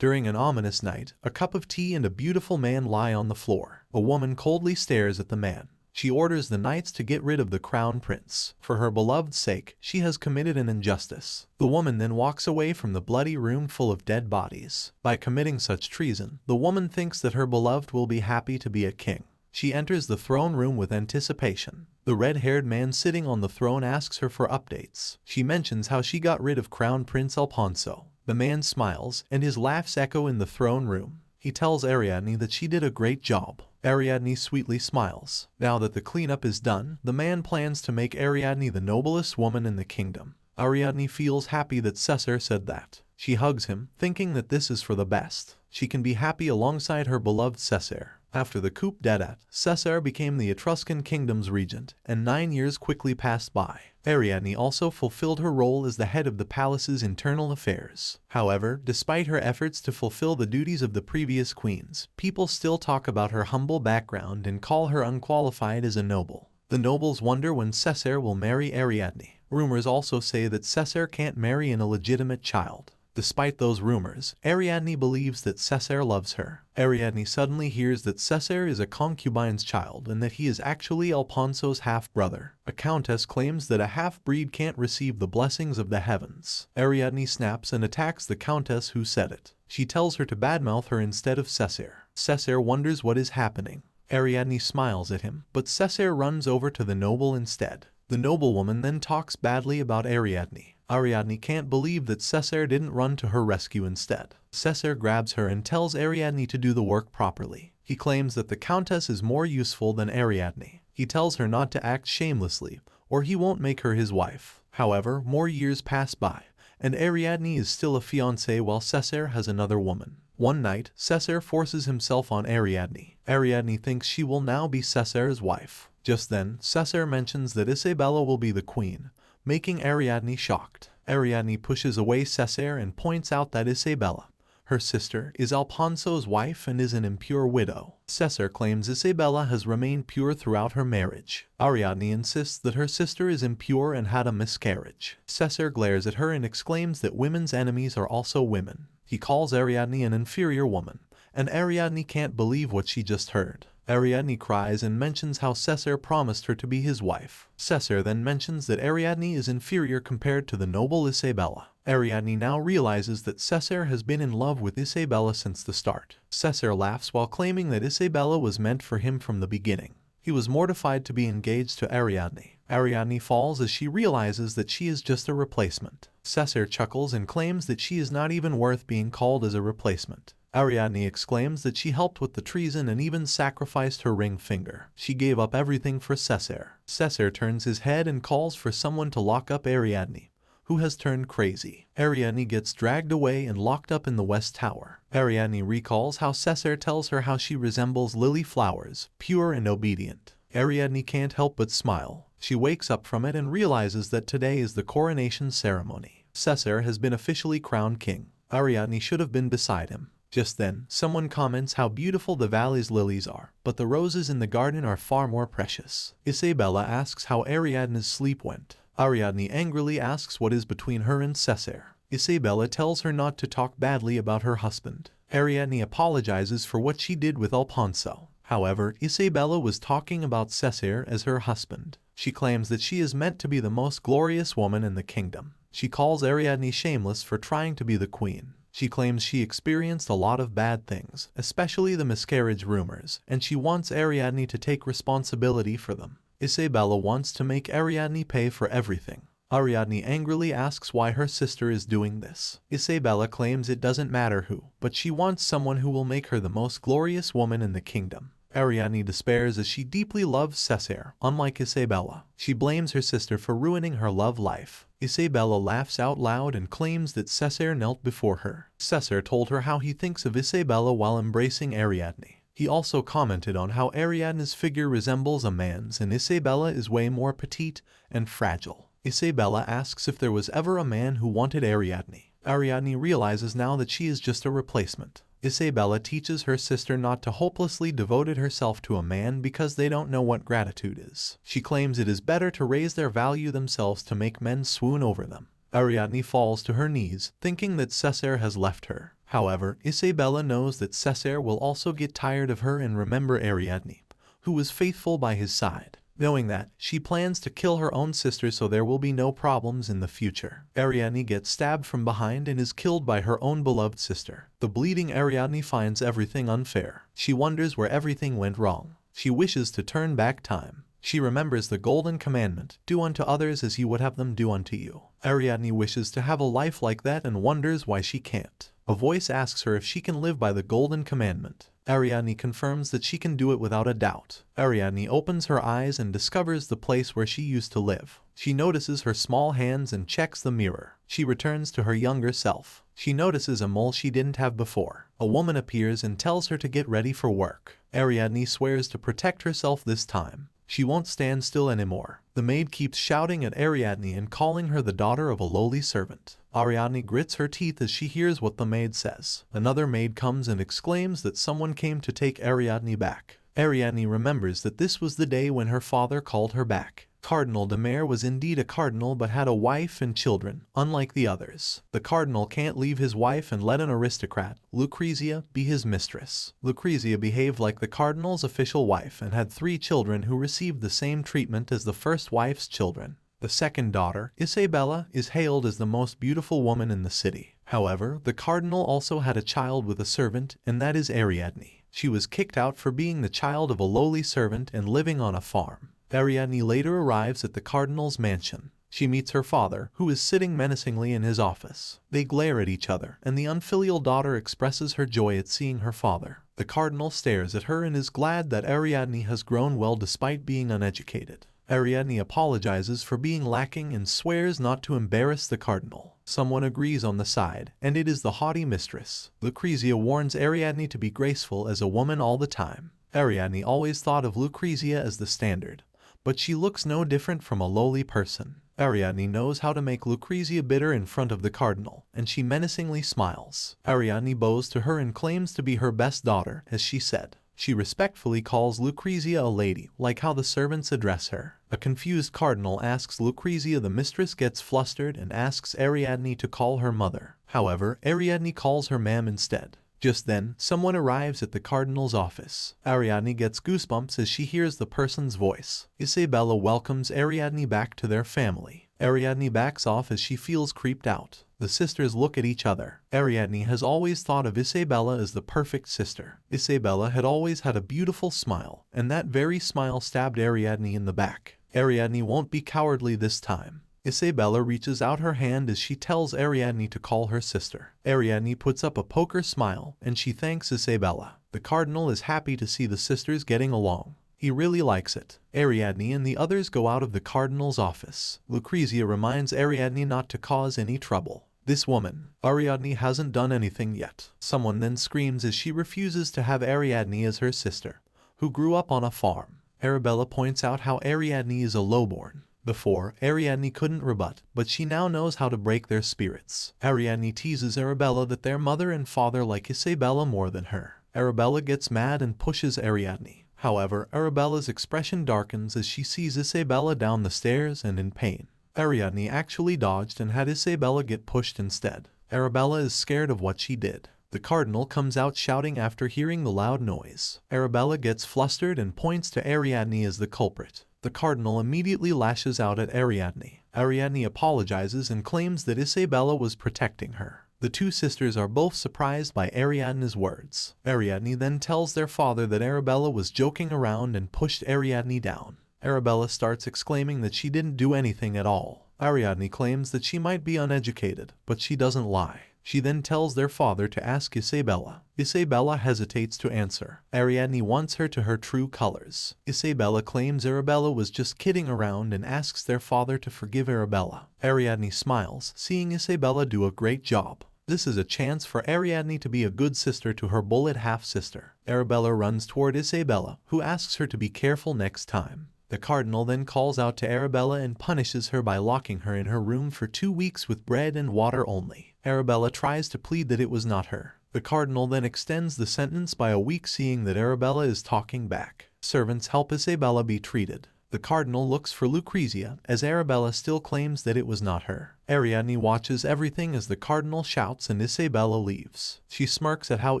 During an ominous night, a cup of tea and a beautiful man lie on the floor. A woman coldly stares at the man. She orders the knights to get rid of the crown prince. For her beloved's sake, she has committed an injustice. The woman then walks away from the bloody room full of dead bodies. By committing such treason, the woman thinks that her beloved will be happy to be a king. She enters the throne room with anticipation. The red-haired man sitting on the throne asks her for updates. She mentions how she got rid of Crown Prince Alfonso. The man smiles, and his laughs echo in the throne room. He tells Ariadne that she did a great job. Ariadne sweetly smiles. Now that the cleanup is done, the man plans to make Ariadne the noblest woman in the kingdom. Ariadne feels happy that Caesar said that. She hugs him, thinking that this is for the best. She can be happy alongside her beloved Caesar. After the coup d'état, Caesar became the Etruscan kingdom's regent, and 9 years quickly passed by. Ariadne also fulfilled her role as the head of the palace's internal affairs. However, despite her efforts to fulfill the duties of the previous queens, people still talk about her humble background and call her unqualified as a noble. The nobles wonder when Caesar will marry Ariadne. Rumors also say that Caesar can't marry an illegitimate child. Despite those rumors, Ariadne believes that Caesar loves her. Ariadne suddenly hears that Caesar is a concubine's child and that he is actually Alfonso's half-brother. A countess claims that a half-breed can't receive the blessings of the heavens. Ariadne snaps and attacks the countess who said it. She tells her to badmouth her instead of Caesar. Caesar wonders what is happening. Ariadne smiles at him, but Caesar runs over to the noble instead. The noblewoman then talks badly about Ariadne. Ariadne can't believe that Caesar didn't run to her rescue instead. Caesar grabs her and tells Ariadne to do the work properly. He claims that the countess is more useful than Ariadne. He tells her not to act shamelessly, or he won't make her his wife. However, more years pass by, and Ariadne is still a fiancée while Caesar has another woman. One night, Caesar forces himself on Ariadne. Ariadne thinks she will now be Caesar's wife. Just then, Caesar mentions that Isabella will be the queen, making Ariadne shocked. Ariadne pushes away Caesar and points out that Isabella, her sister, is Alfonso's wife and is an impure widow. Caesar claims Isabella has remained pure throughout her marriage. Ariadne insists that her sister is impure and had a miscarriage. Caesar glares at her and exclaims that women's enemies are also women. He calls Ariadne an inferior woman, and Ariadne can't believe what she just heard. Ariadne cries and mentions how Caesar promised her to be his wife. Caesar then mentions that Ariadne is inferior compared to the noble Isabella. Ariadne now realizes that Caesar has been in love with Isabella since the start. Caesar laughs while claiming that Isabella was meant for him from the beginning. He was mortified to be engaged to Ariadne. Ariadne falls as she realizes that she is just a replacement. Caesar chuckles and claims that she is not even worth being called as a replacement. Ariadne exclaims that she helped with the treason and even sacrificed her ring finger. She gave up everything for Caesar. Caesar turns his head and calls for someone to lock up Ariadne, who has turned crazy. Ariadne gets dragged away and locked up in the West Tower. Ariadne recalls how Caesar tells her how she resembles lily flowers, pure and obedient. Ariadne can't help but smile. She wakes up from it and realizes that today is the coronation ceremony. Caesar has been officially crowned king. Ariadne should have been beside him. Just then, someone comments how beautiful the valley's lilies are, but the roses in the garden are far more precious. Isabella asks how Ariadne's sleep went. Ariadne angrily asks what is between her and Caesar. Isabella tells her not to talk badly about her husband. Ariadne apologizes for what she did with Alfonso. However, Isabella was talking about Caesar as her husband. She claims that she is meant to be the most glorious woman in the kingdom. She calls Ariadne shameless for trying to be the queen. She claims she experienced a lot of bad things, especially the miscarriage rumors, and she wants Ariadne to take responsibility for them. Isabella wants to make Ariadne pay for everything. Ariadne angrily asks why her sister is doing this. Isabella claims it doesn't matter who, but she wants someone who will make her the most glorious woman in the kingdom. Ariadne despairs as she deeply loves Caesar. Unlike Isabella, she blames her sister for ruining her love life. Isabella laughs out loud and claims that Caesar knelt before her. Caesar told her how he thinks of Isabella while embracing Ariadne. He also commented on how Ariadne's figure resembles a man's and Isabella is way more petite and fragile. Isabella asks if there was ever a man who wanted Ariadne. Ariadne realizes now that she is just a replacement. Isabella teaches her sister not to hopelessly devote herself to a man because they don't know what gratitude is. She claims it is better to raise their value themselves to make men swoon over them. Ariadne falls to her knees, thinking that Caesar has left her. However, Isabella knows that Cesare will also get tired of her and remember Ariadne, who was faithful by his side. Knowing that, she plans to kill her own sister so there will be no problems in the future. Ariadne gets stabbed from behind and is killed by her own beloved sister. The bleeding Ariadne finds everything unfair. She wonders where everything went wrong. She wishes to turn back time. She remembers the golden commandment, do unto others as you would have them do unto you. Ariadne wishes to have a life like that and wonders why she can't. A voice asks her if she can live by the golden commandment. Ariadne confirms that she can do it without a doubt. Ariadne opens her eyes and discovers the place where she used to live. She notices her small hands and checks the mirror. She returns to her younger self. She notices a mole she didn't have before. A woman appears and tells her to get ready for work. Ariadne swears to protect herself this time. She won't stand still anymore. The maid keeps shouting at Ariadne and calling her the daughter of a lowly servant. Ariadne grits her teeth as she hears what the maid says. Another maid comes and exclaims that someone came to take Ariadne back. Ariadne remembers that this was the day when her father called her back. Cardinal de Mere was indeed a cardinal but had a wife and children, unlike the others. The cardinal can't leave his wife and let an aristocrat, Lucrezia, be his mistress. Lucrezia behaved like the cardinal's official wife and had 3 children who received the same treatment as the first wife's children. The second daughter, Isabella, is hailed as the most beautiful woman in the city. However, the cardinal also had a child with a servant, and that is Ariadne. She was kicked out for being the child of a lowly servant and living on a farm. Ariadne later arrives at the cardinal's mansion. She meets her father, who is sitting menacingly in his office. They glare at each other, and the unfilial daughter expresses her joy at seeing her father. The cardinal stares at her and is glad that Ariadne has grown well despite being uneducated. Ariadne apologizes for being lacking and swears not to embarrass the cardinal. Someone agrees on the side, and it is the haughty mistress. Lucrezia warns Ariadne to be graceful as a woman all the time. Ariadne always thought of Lucrezia as the standard, but she looks no different from a lowly person. Ariadne knows how to make Lucrezia bitter in front of the cardinal, and she menacingly smiles. Ariadne bows to her and claims to be her best daughter, as she said. She respectfully calls Lucrezia a lady, like how the servants address her. A confused cardinal asks Lucrezia, the mistress gets flustered and asks Ariadne to call her mother. However, Ariadne calls her ma'am instead. Just then, someone arrives at the cardinal's office. Ariadne gets goosebumps as she hears the person's voice. Isabella welcomes Ariadne back to their family. Ariadne backs off as she feels creeped out. The sisters look at each other. Ariadne has always thought of Isabella as the perfect sister. Isabella had always had a beautiful smile, and that very smile stabbed Ariadne in the back. Ariadne won't be cowardly this time. Isabella reaches out her hand as she tells Ariadne to call her sister. Ariadne puts up a poker smile, and she thanks Isabella. The cardinal is happy to see the sisters getting along. He really likes it. Ariadne and the others go out of the cardinal's office. Lucrezia reminds Ariadne not to cause any trouble. This woman, Ariadne, hasn't done anything yet. Someone then screams as she refuses to have Ariadne as her sister, who grew up on a farm. Arabella points out how Ariadne is a lowborn. Before, Ariadne couldn't rebut, but she now knows how to break their spirits. Ariadne teases Arabella that their mother and father like Isabella more than her. Arabella gets mad and pushes Ariadne. However, Arabella's expression darkens as she sees Isabella down the stairs and in pain. Ariadne actually dodged and had Isabella get pushed instead. Arabella is scared of what she did. The cardinal comes out shouting after hearing the loud noise. Arabella gets flustered and points to Ariadne as the culprit. The cardinal immediately lashes out at Ariadne. Ariadne apologizes and claims that Isabella was protecting her. The two sisters are both surprised by Ariadne's words. Ariadne then tells their father that Arabella was joking around and pushed Ariadne down. Arabella starts exclaiming that she didn't do anything at all. Ariadne claims that she might be uneducated, but she doesn't lie. She then tells their father to ask Isabella. Isabella hesitates to answer. Ariadne wants her to her true colors. Isabella claims Arabella was just kidding around and asks their father to forgive Arabella. Ariadne smiles, seeing Isabella do a great job. This is a chance for Ariadne to be a good sister to her bullet half-sister. Arabella runs toward Isabella, who asks her to be careful next time. The cardinal then calls out to Arabella and punishes her by locking her in her room for 2 weeks with bread and water only. Arabella tries to plead that it was not her. The cardinal then extends the sentence by a week, seeing that Arabella is talking back. Servants help Isabella be treated. The cardinal looks for Lucrezia, as Arabella still claims that it was not her. Ariadne watches everything as the cardinal shouts and Isabella leaves. She smirks at how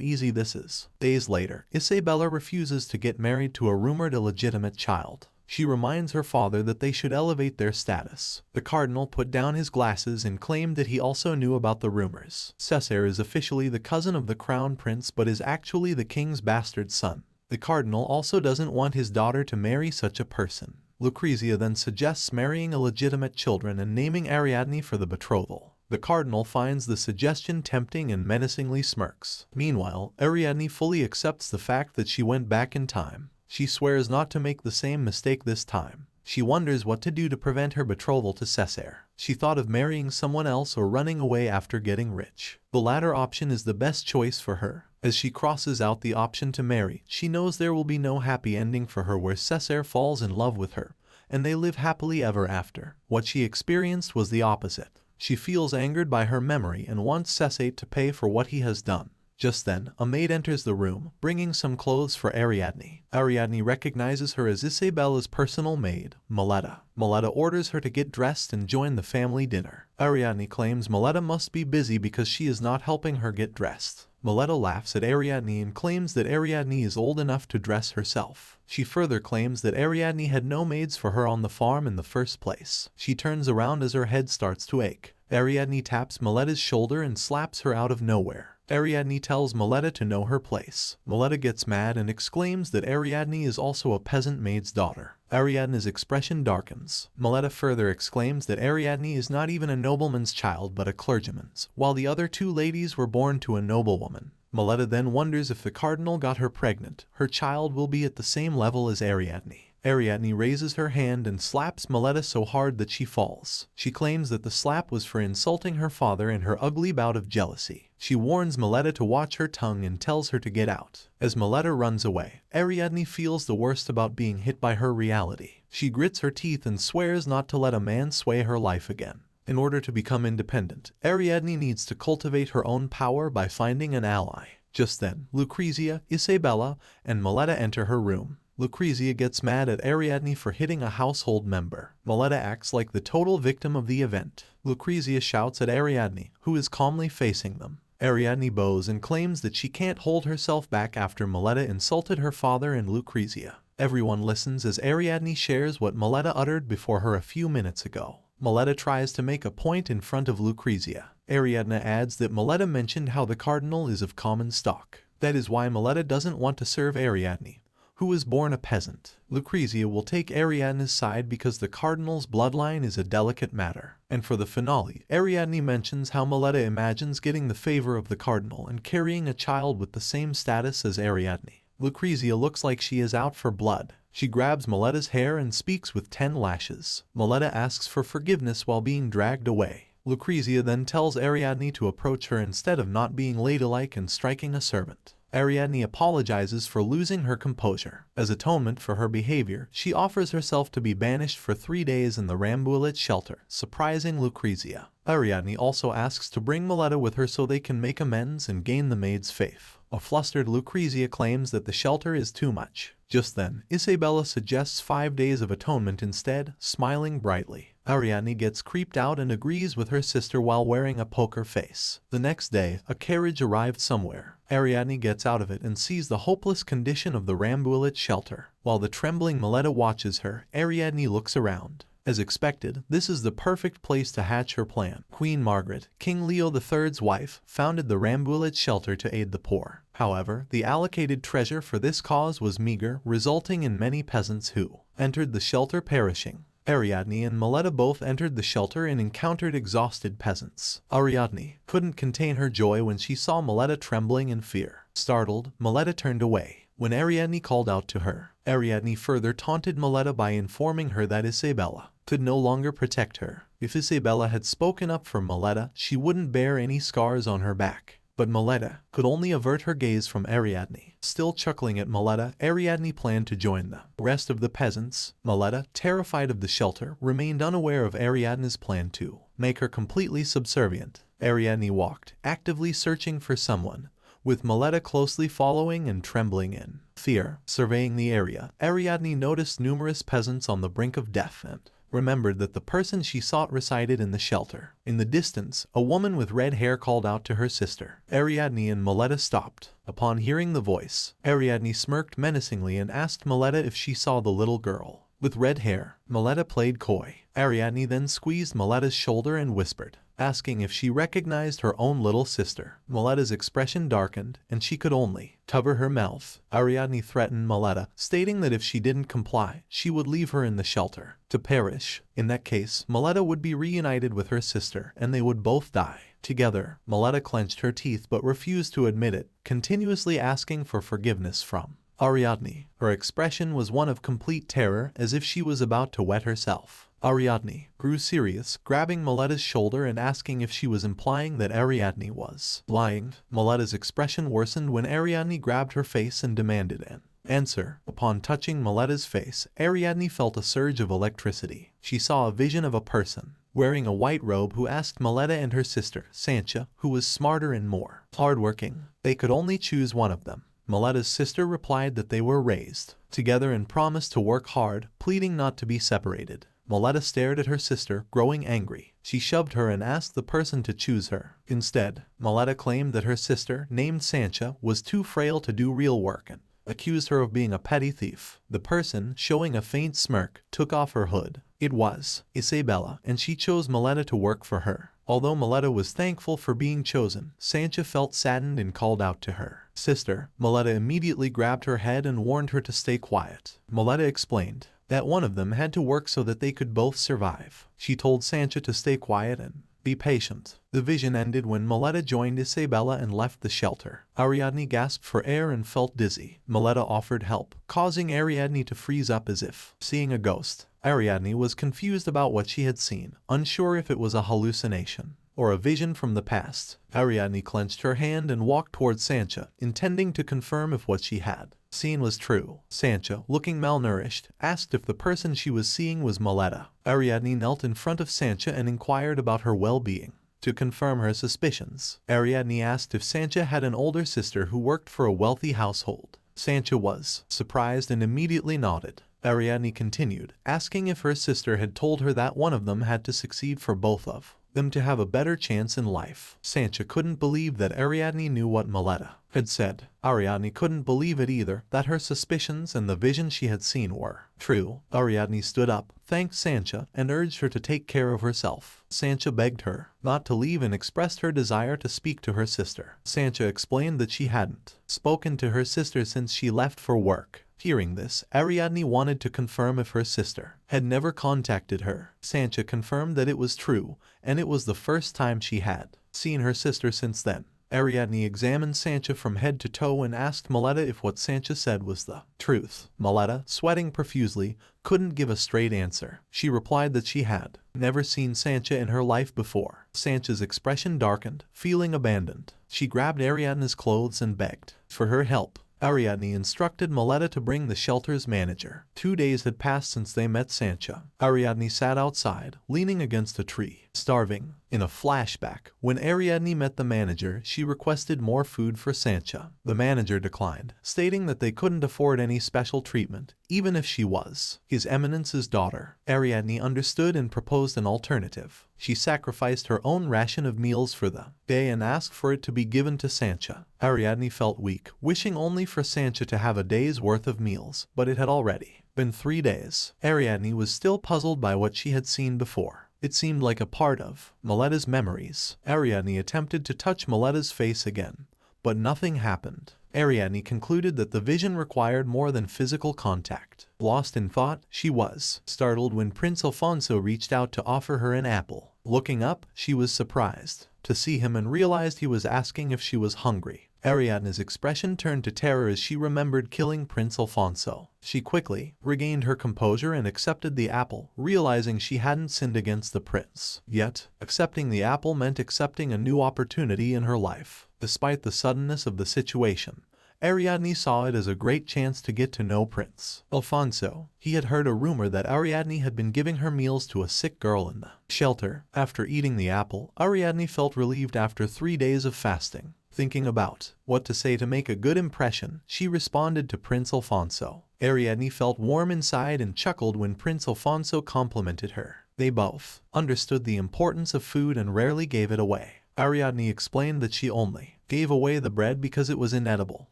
easy this is. Days later, Isabella refuses to get married to a rumored illegitimate child. She reminds her father that they should elevate their status. The cardinal put down his glasses and claimed that he also knew about the rumors. Cessair is officially the cousin of the crown prince but is actually the king's bastard son. The cardinal also doesn't want his daughter to marry such a person. Lucrezia then suggests marrying illegitimate children and naming Ariadne for the betrothal. The cardinal finds the suggestion tempting and menacingly smirks. Meanwhile, Ariadne fully accepts the fact that she went back in time. She swears not to make the same mistake this time. She wonders what to do to prevent her betrothal to Cessair. She thought of marrying someone else or running away after getting rich. The latter option is the best choice for her. As she crosses out the option to marry, she knows there will be no happy ending for her where Cessair falls in love with her, and they live happily ever after. What she experienced was the opposite. She feels angered by her memory and wants Cessair to pay for what he has done. Just then, a maid enters the room, bringing some clothes for Ariadne. Ariadne recognizes her as Isabella's personal maid, Maletta. Maletta orders her to get dressed and join the family dinner. Ariadne claims Maletta must be busy because she is not helping her get dressed. Maletta laughs at Ariadne and claims that Ariadne is old enough to dress herself. She further claims that Ariadne had no maids for her on the farm in the first place. She turns around as her head starts to ache. Ariadne taps Maletta's shoulder and slaps her out of nowhere. Ariadne tells Maletta to know her place. Maletta gets mad and exclaims that Ariadne is also a peasant maid's daughter. Ariadne's expression darkens. Maletta further exclaims that Ariadne is not even a nobleman's child but a clergyman's, while the other two ladies were born to a noblewoman. Maletta then wonders if the cardinal got her pregnant, her child will be at the same level as Ariadne. Ariadne raises her hand and slaps Maletta so hard that she falls. She claims that the slap was for insulting her father in her ugly bout of jealousy. She warns Maletta to watch her tongue and tells her to get out. As Maletta runs away, Ariadne feels the worst about being hit by her reality. She grits her teeth and swears not to let a man sway her life again. In order to become independent, Ariadne needs to cultivate her own power by finding an ally. Just then, Lucrezia, Isabella, and Maletta enter her room. Lucrezia gets mad at Ariadne for hitting a household member. Maletta acts like the total victim of the event. Lucrezia shouts at Ariadne, who is calmly facing them. Ariadne bows and claims that she can't hold herself back after Maletta insulted her father and Lucrezia. Everyone listens as Ariadne shares what Maletta uttered before her a few minutes ago. Maletta tries to make a point in front of Lucrezia. Ariadne adds that Maletta mentioned how the cardinal is of common stock. That is why Maletta doesn't want to serve Ariadne, who was born a peasant. Lucrezia will take Ariadne's side because the cardinal's bloodline is a delicate matter. And for the finale, Ariadne mentions how Maletta imagines getting the favor of the cardinal and carrying a child with the same status as Ariadne. Lucrezia looks like she is out for blood. She grabs Maletta's hair and speaks with 10 lashes. Maletta asks for forgiveness while being dragged away. Lucrezia then tells Ariadne to approach her instead of not being ladylike and striking a servant. Ariadne apologizes for losing her composure. As atonement for her behavior, she offers herself to be banished for 3 days in the Rambouillet shelter, surprising Lucrezia. Ariadne also asks to bring Maletta with her so they can make amends and gain the maid's faith. A flustered Lucrezia claims that the shelter is too much. Just then, Isabella suggests 5 days of atonement instead, smiling brightly. Ariadne gets creeped out and agrees with her sister while wearing a poker face. The next day, a carriage arrived somewhere. Ariadne gets out of it and sees the hopeless condition of the Rambouillet shelter. While the trembling Maletta watches her, Ariadne looks around. As expected, this is the perfect place to hatch her plan. Queen Margaret, King Leo III's wife, founded the Rambouillet shelter to aid the poor. However, the allocated treasure for this cause was meager, resulting in many peasants who entered the shelter perishing. Ariadne and Maletta both entered the shelter and encountered exhausted peasants. Ariadne couldn't contain her joy when she saw Maletta trembling in fear. Startled, Maletta turned away. When Ariadne called out to her, Ariadne further taunted Maletta by informing her that Isabella could no longer protect her. If Isabella had spoken up for Maletta, she wouldn't bear any scars on her back. But Maletta could only avert her gaze from Ariadne. Still chuckling at Maletta, Ariadne planned to join the rest of the peasants. Maletta, terrified of the shelter, remained unaware of Ariadne's plan to make her completely subservient. Ariadne walked, actively searching for someone, with Maletta closely following and trembling in fear. Surveying the area, Ariadne noticed numerous peasants on the brink of death and remembered that the person she sought resided in the shelter. In the distance, a woman with red hair called out to her sister. Ariadne and Maletta stopped. Upon hearing the voice, Ariadne smirked menacingly and asked Maletta if she saw the little girl with red hair. Maletta played coy. Ariadne then squeezed Maletta's shoulder and whispered, asking if she recognized her own little sister. Maletta's expression darkened, and she could only cover her mouth. Ariadne threatened Maletta, stating that if she didn't comply, she would leave her in the shelter to perish. In that case, Maletta would be reunited with her sister, and they would both die together. Maletta clenched her teeth but refused to admit it, continuously asking for forgiveness from Ariadne. Her expression was one of complete terror, as if she was about to wet herself. Ariadne grew serious, grabbing Maletta's shoulder and asking if she was implying that Ariadne was lying. Maletta's expression worsened when Ariadne grabbed her face and demanded an answer. Upon touching Maletta's face, Ariadne felt a surge of electricity. She saw a vision of a person wearing a white robe who asked Maletta and her sister, Sancha, who was smarter and more hardworking. They could only choose one of them. Maletta's sister replied that they were raised together and promised to work hard, pleading not to be separated. Maletta stared at her sister, growing angry. She shoved her and asked the person to choose her. Instead, Maletta claimed that her sister, named Sancha, was too frail to do real work and accused her of being a petty thief. The person, showing a faint smirk, took off her hood. It was Isabella, and she chose Maletta to work for her. Although Maletta was thankful for being chosen, Sancha felt saddened and called out to her sister. Maletta immediately grabbed her head and warned her to stay quiet. Maletta explained that one of them had to work so that they could both survive. She told Sancha to stay quiet and be patient. The vision ended when Maletta joined Isabella and left the shelter. Ariadne gasped for air and felt dizzy. Maletta offered help, causing Ariadne to freeze up as if seeing a ghost. Ariadne was confused about what she had seen, unsure if it was a hallucination or a vision from the past. Ariadne clenched her hand and walked towards Sancha, intending to confirm if what she had seen was true. Sancha, looking malnourished, asked if the person she was seeing was Maletta. Ariadne knelt in front of Sancha and inquired about her well-being. To confirm her suspicions, Ariadne asked if Sancha had an older sister who worked for a wealthy household. Sancha was surprised and immediately nodded. Ariadne continued, asking if her sister had told her that one of them had to succeed for both of them to have a better chance in life. Sancha couldn't believe that Ariadne knew what Maletta had said. Ariadne couldn't believe it either, that her suspicions and the vision she had seen were true. Ariadne stood up, thanked Sancha, and urged her to take care of herself. Sancha begged her not to leave and expressed her desire to speak to her sister. Sancha explained that she hadn't spoken to her sister since she left for work. Hearing this, Ariadne wanted to confirm if her sister had never contacted her. Sancha confirmed that it was true, and it was the first time she had seen her sister since then. Ariadne examined Sancha from head to toe and asked Maletta if what Sancha said was the truth. Maletta, sweating profusely, couldn't give a straight answer. She replied that she had never seen Sancha in her life before. Sancha's expression darkened, feeling abandoned. She grabbed Ariadne's clothes and begged for her help. Ariadne instructed Maletta to bring the shelter's manager. 2 days had passed since they met Sancha. Ariadne sat outside, leaning against a tree, starving. In a flashback, when Ariadne met the manager, she requested more food for Sancha. The manager declined, stating that they couldn't afford any special treatment, even if she was His Eminence's daughter. Ariadne understood and proposed an alternative. She sacrificed her own ration of meals for the day and asked for it to be given to Sancha. Ariadne felt weak, wishing only for Sancha to have a day's worth of meals, but it had already been 3 days. Ariadne was still puzzled by what she had seen before. It seemed like a part of Maletta's memories. Ariadne attempted to touch Maletta's face again, but nothing happened. Ariadne concluded that the vision required more than physical contact. Lost in thought, she was startled when Prince Alfonso reached out to offer her an apple. Looking up, she was surprised to see him and realized he was asking if she was hungry. Ariadne's expression turned to terror as she remembered killing Prince Alfonso. She quickly regained her composure and accepted the apple, realizing she hadn't sinned against the prince. Yet, accepting the apple meant accepting a new opportunity in her life. Despite the suddenness of the situation, Ariadne saw it as a great chance to get to know Prince Alfonso. He had heard a rumor that Ariadne had been giving her meals to a sick girl in the shelter. After eating the apple, Ariadne felt relieved after 3 days of fasting. Thinking about what to say to make a good impression, she responded to Prince Alfonso. Ariadne felt warm inside and chuckled when Prince Alfonso complimented her. They both understood the importance of food and rarely gave it away. Ariadne explained that she only gave away the bread because it was inedible,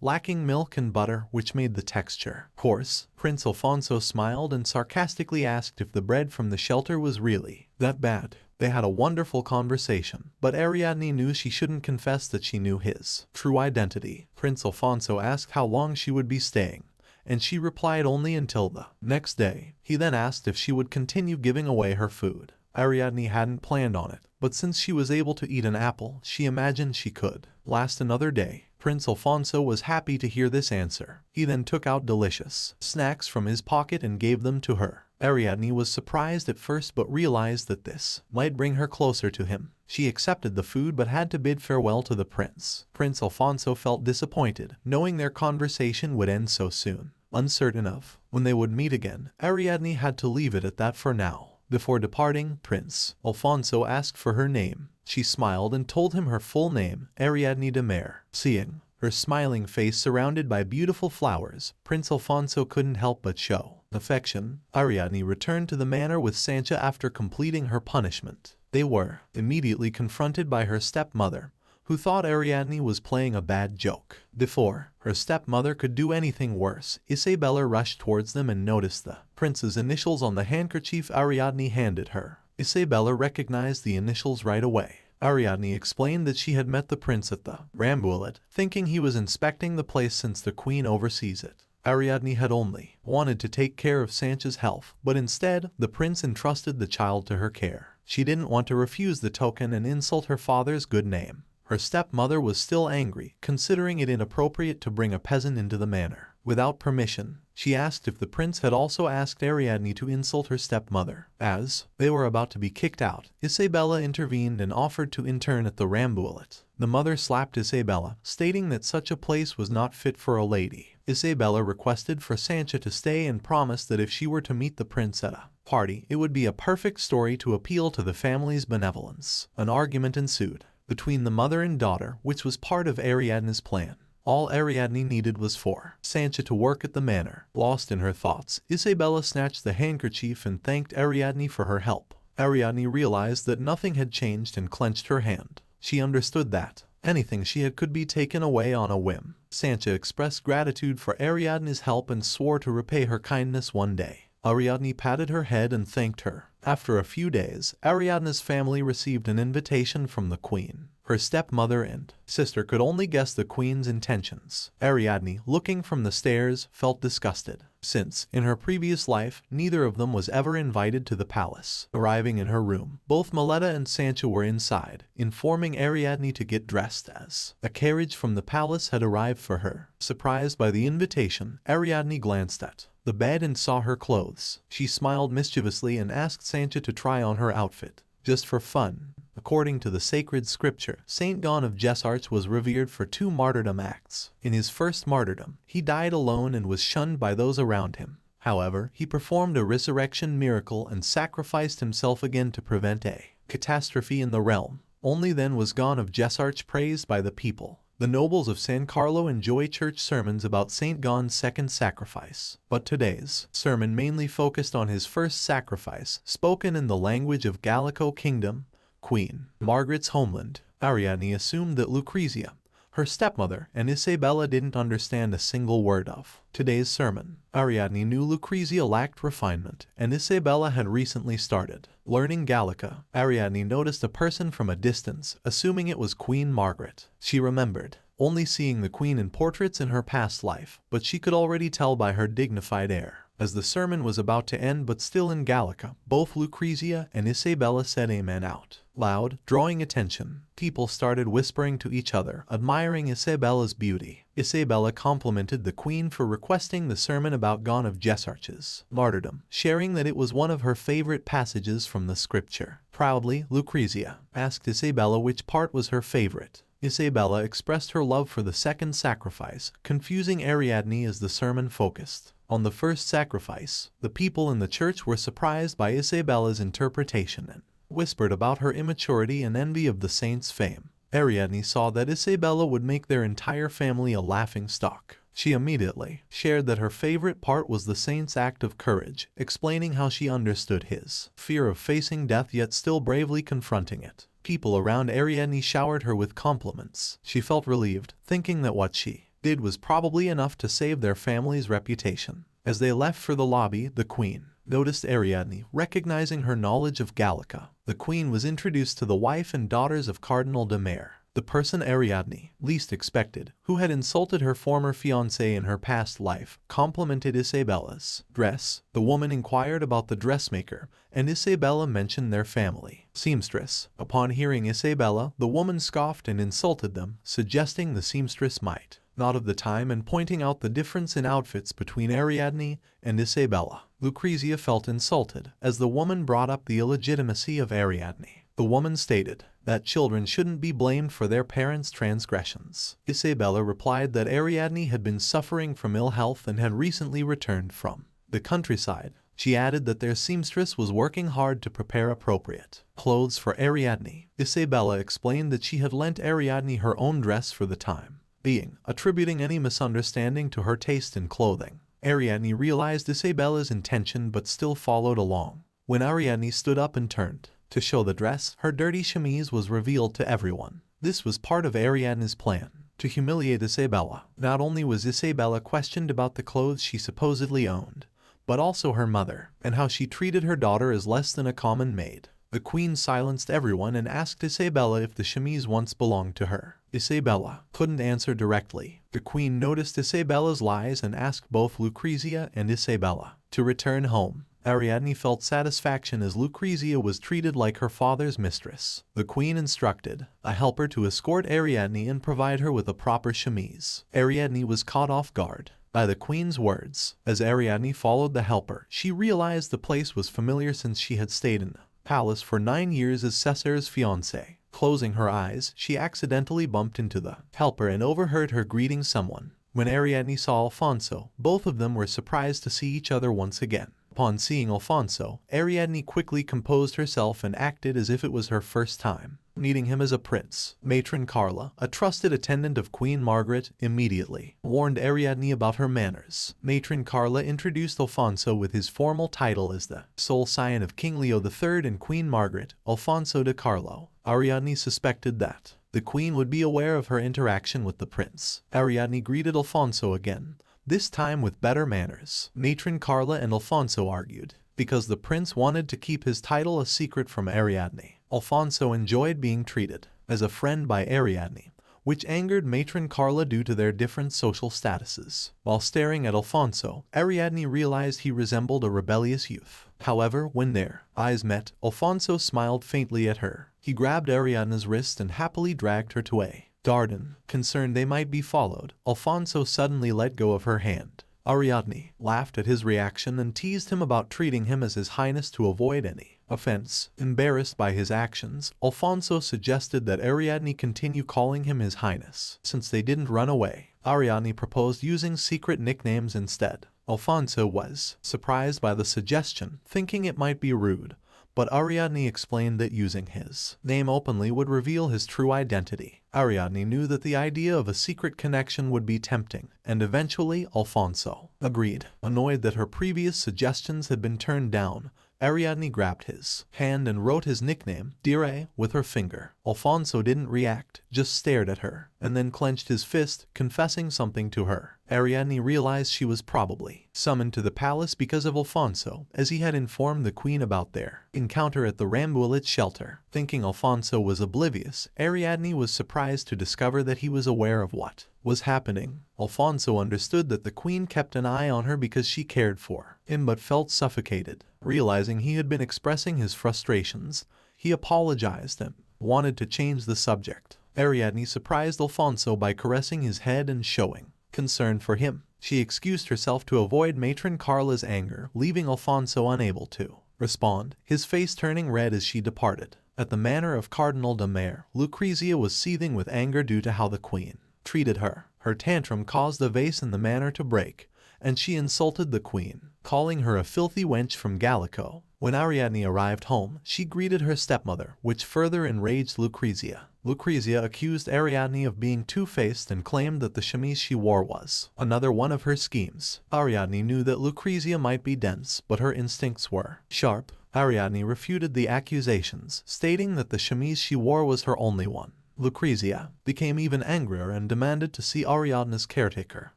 lacking milk and butter, which made the texture coarse. Prince Alfonso smiled and sarcastically asked if the bread from the shelter was really that bad. They had a wonderful conversation, but Ariadne knew she shouldn't confess that she knew his true identity. Prince Alfonso asked how long she would be staying, and she replied only until the next day. He then asked if she would continue giving away her food. Ariadne hadn't planned on it, but since she was able to eat an apple, she imagined she could last another day. Prince Alfonso was happy to hear this answer. He then took out delicious snacks from his pocket and gave them to her. Ariadne was surprised at first but realized that this might bring her closer to him. She accepted the food but had to bid farewell to the prince. Prince Alfonso felt disappointed, knowing their conversation would end so soon. Uncertain of when they would meet again, Ariadne had to leave it at that for now. Before departing, Prince Alfonso asked for her name. She smiled and told him her full name, Ariadne de Mer. Seeing her smiling face surrounded by beautiful flowers, Prince Alfonso couldn't help but show affection. Ariadne returned to the manor with Sancha after completing her punishment. They were immediately confronted by her stepmother, who thought Ariadne was playing a bad joke. Before her stepmother could do anything worse, Isabella rushed towards them and noticed the prince's initials on the handkerchief Ariadne handed her. Isabella recognized the initials right away. Ariadne explained that she had met the prince at the Rambouillet, thinking he was inspecting the place since the queen oversees it. Ariadne had only wanted to take care of Sancha's health, but instead, the prince entrusted the child to her care. She didn't want to refuse the token and insult her father's good name. Her stepmother was still angry, considering it inappropriate to bring a peasant into the manor without permission. She asked if the prince had also asked Ariadne to insult her stepmother. As they were about to be kicked out, Isabella intervened and offered to intern at the Rambouillet. The mother slapped Isabella, stating that such a place was not fit for a lady. Isabella requested for Sancha to stay and promised that if she were to meet the prince at a party, it would be a perfect story to appeal to the family's benevolence. An argument ensued between the mother and daughter, which was part of Ariadne's plan. All Ariadne needed was for Sancha to work at the manor. Lost in her thoughts, Isabella snatched the handkerchief and thanked Ariadne for her help. Ariadne realized that nothing had changed and clenched her hand. She understood that anything she had could be taken away on a whim. Sancha expressed gratitude for Ariadne's help and swore to repay her kindness one day. Ariadne patted her head and thanked her. After a few days, Ariadne's family received an invitation from the queen. Her stepmother and sister could only guess the queen's intentions. Ariadne, looking from the stairs, felt disgusted, since, in her previous life, neither of them was ever invited to the palace. Arriving in her room, both Maletta and Sancha were inside, informing Ariadne to get dressed as a carriage from the palace had arrived for her. Surprised by the invitation, Ariadne glanced at the bed and saw her clothes. She smiled mischievously and asked Sancha to try on her outfit, just for fun. According to the sacred scripture, Saint Gon of Jesarts was revered for 2 martyrdom acts. In his first martyrdom, he died alone and was shunned by those around him. However, he performed a resurrection miracle and sacrificed himself again to prevent a catastrophe in the realm. Only then was Gon of Jesarts praised by the people. The nobles of San Carlo enjoy church sermons about Saint Gon's second sacrifice, but today's sermon mainly focused on his first sacrifice, spoken in the language of Gallico Kingdom, Queen Margaret's homeland. Ariadne assumed that Lucrezia, her stepmother, and Isabella didn't understand a single word of today's sermon. Ariadne knew Lucrezia lacked refinement, and Isabella had recently started learning Gallica. Ariadne noticed a person from a distance, assuming it was Queen Margaret. She remembered only seeing the queen in portraits in her past life, but she could already tell by her dignified air. As the sermon was about to end but still in Gallica, both Lucrezia and Isabella said amen out loud, drawing attention. People started whispering to each other, admiring Isabella's beauty. Isabella complimented the queen for requesting the sermon about Gon of Jesarts' martyrdom, sharing that it was one of her favorite passages from the scripture. Proudly, Lucrezia asked Isabella which part was her favorite. Isabella expressed her love for the second sacrifice, confusing Ariadne as the sermon focused on the first sacrifice. The people in the church were surprised by Isabella's interpretation and whispered about her immaturity and envy of the saint's fame. Ariadne saw that Isabella would make their entire family a laughingstock. She immediately shared that her favorite part was the saint's act of courage, explaining how she understood his fear of facing death yet still bravely confronting it. People around Ariadne showered her with compliments. She felt relieved, thinking that what she did was probably enough to save their family's reputation. As they left for the lobby, the queen noticed Ariadne, recognizing her knowledge of Gallica. The queen was introduced to the wife and daughters of Cardinal de Mere, the person Ariadne least expected, who had insulted her former fiancé in her past life, complimented Isabella's dress. The woman inquired about the dressmaker, and Isabella mentioned their family seamstress. Upon hearing Isabella, the woman scoffed and insulted them, suggesting the seamstress might not have the time and pointing out the difference in outfits between Ariadne and Isabella. Lucrezia felt insulted, as the woman brought up the illegitimacy of Ariadne. The woman stated that children shouldn't be blamed for their parents' transgressions. Isabella replied that Ariadne had been suffering from ill health and had recently returned from the countryside. She added that their seamstress was working hard to prepare appropriate clothes for Ariadne. Isabella explained that she had lent Ariadne her own dress for the time being, attributing any misunderstanding to her taste in clothing. Ariadne realized Isabella's intention but still followed along. When Ariadne stood up and turned to show the dress, her dirty chemise was revealed to everyone. This was part of Ariadne's plan to humiliate Isabella. Not only was Isabella questioned about the clothes she supposedly owned, but also her mother, and how she treated her daughter as less than a common maid. The queen silenced everyone and asked Isabella if the chemise once belonged to her. Isabella couldn't answer directly. The queen noticed Isabella's lies and asked both Lucrezia and Isabella to return home. Ariadne felt satisfaction as Lucrezia was treated like her father's mistress. The queen instructed a helper to escort Ariadne and provide her with a proper chemise. Ariadne was caught off guard by the queen's words. As Ariadne followed the helper, she realized the place was familiar since she had stayed in the palace for 9 years as Cesar's fiancée. Closing her eyes, she accidentally bumped into the helper and overheard her greeting someone. When Ariadne saw Alfonso, both of them were surprised to see each other once again. Upon seeing Alfonso, Ariadne quickly composed herself and acted as if it was her first time meeting him as a prince. Matron Carla, a trusted attendant of Queen Margaret, immediately warned Ariadne about her manners. Matron Carla introduced Alfonso with his formal title as the sole scion of King Leo III and Queen Margaret, Alfonso de Carlo. Ariadne suspected that the queen would be aware of her interaction with the prince. Ariadne greeted Alfonso again, this time with better manners. Matron Carla and Alfonso argued because the prince wanted to keep his title a secret from Ariadne. Alfonso enjoyed being treated as a friend by Ariadne, which angered Matron Carla due to their different social statuses. While staring at Alfonso, Ariadne realized he resembled a rebellious youth. However, when their eyes met, Alfonso smiled faintly at her. He grabbed Ariadne's wrist and happily dragged her to a garden. Concerned they might be followed, Alfonso suddenly let go of her hand. Ariadne laughed at his reaction and teased him about treating him as His Highness to avoid any offense. Embarrassed by his actions, Alfonso suggested that Ariadne continue calling him His Highness. Since they didn't run away, Ariadne proposed using secret nicknames instead. Alfonso was surprised by the suggestion, thinking it might be rude, but Ariadne explained that using his name openly would reveal his true identity. Ariadne knew that the idea of a secret connection would be tempting, and eventually Alfonso agreed. Annoyed that her previous suggestions had been turned down, Ariadne grabbed his hand and wrote his nickname, Dire, with her finger. Alfonso didn't react, just stared at her, and then clenched his fist, confessing something to her. Ariadne realized she was probably summoned to the palace because of Alfonso, as he had informed the queen about their encounter at the Rambouillet shelter. Thinking Alfonso was oblivious, Ariadne was surprised to discover that he was aware of what was happening. Alfonso understood that the queen kept an eye on her because she cared for him but felt suffocated. Realizing he had been expressing his frustrations, he apologized and wanted to change the subject. Ariadne surprised Alfonso by caressing his head and showing concern for him. She excused herself to avoid Matron Carla's anger, leaving Alfonso unable to respond, his face turning red as she departed. At the manor of Cardinal de Mere, Lucrezia was seething with anger due to how the queen treated her. Her tantrum caused a vase in the manor to break, and she insulted the queen, calling her a filthy wench from Gallico. When Ariadne arrived home, she greeted her stepmother, which further enraged Lucrezia. Lucrezia accused Ariadne of being two-faced and claimed that the chemise she wore was another one of her schemes. Ariadne knew that Lucrezia might be dense, but her instincts were sharp. Ariadne refuted the accusations, stating that the chemise she wore was her only one. Lucrezia became even angrier and demanded to see Ariadne's caretaker.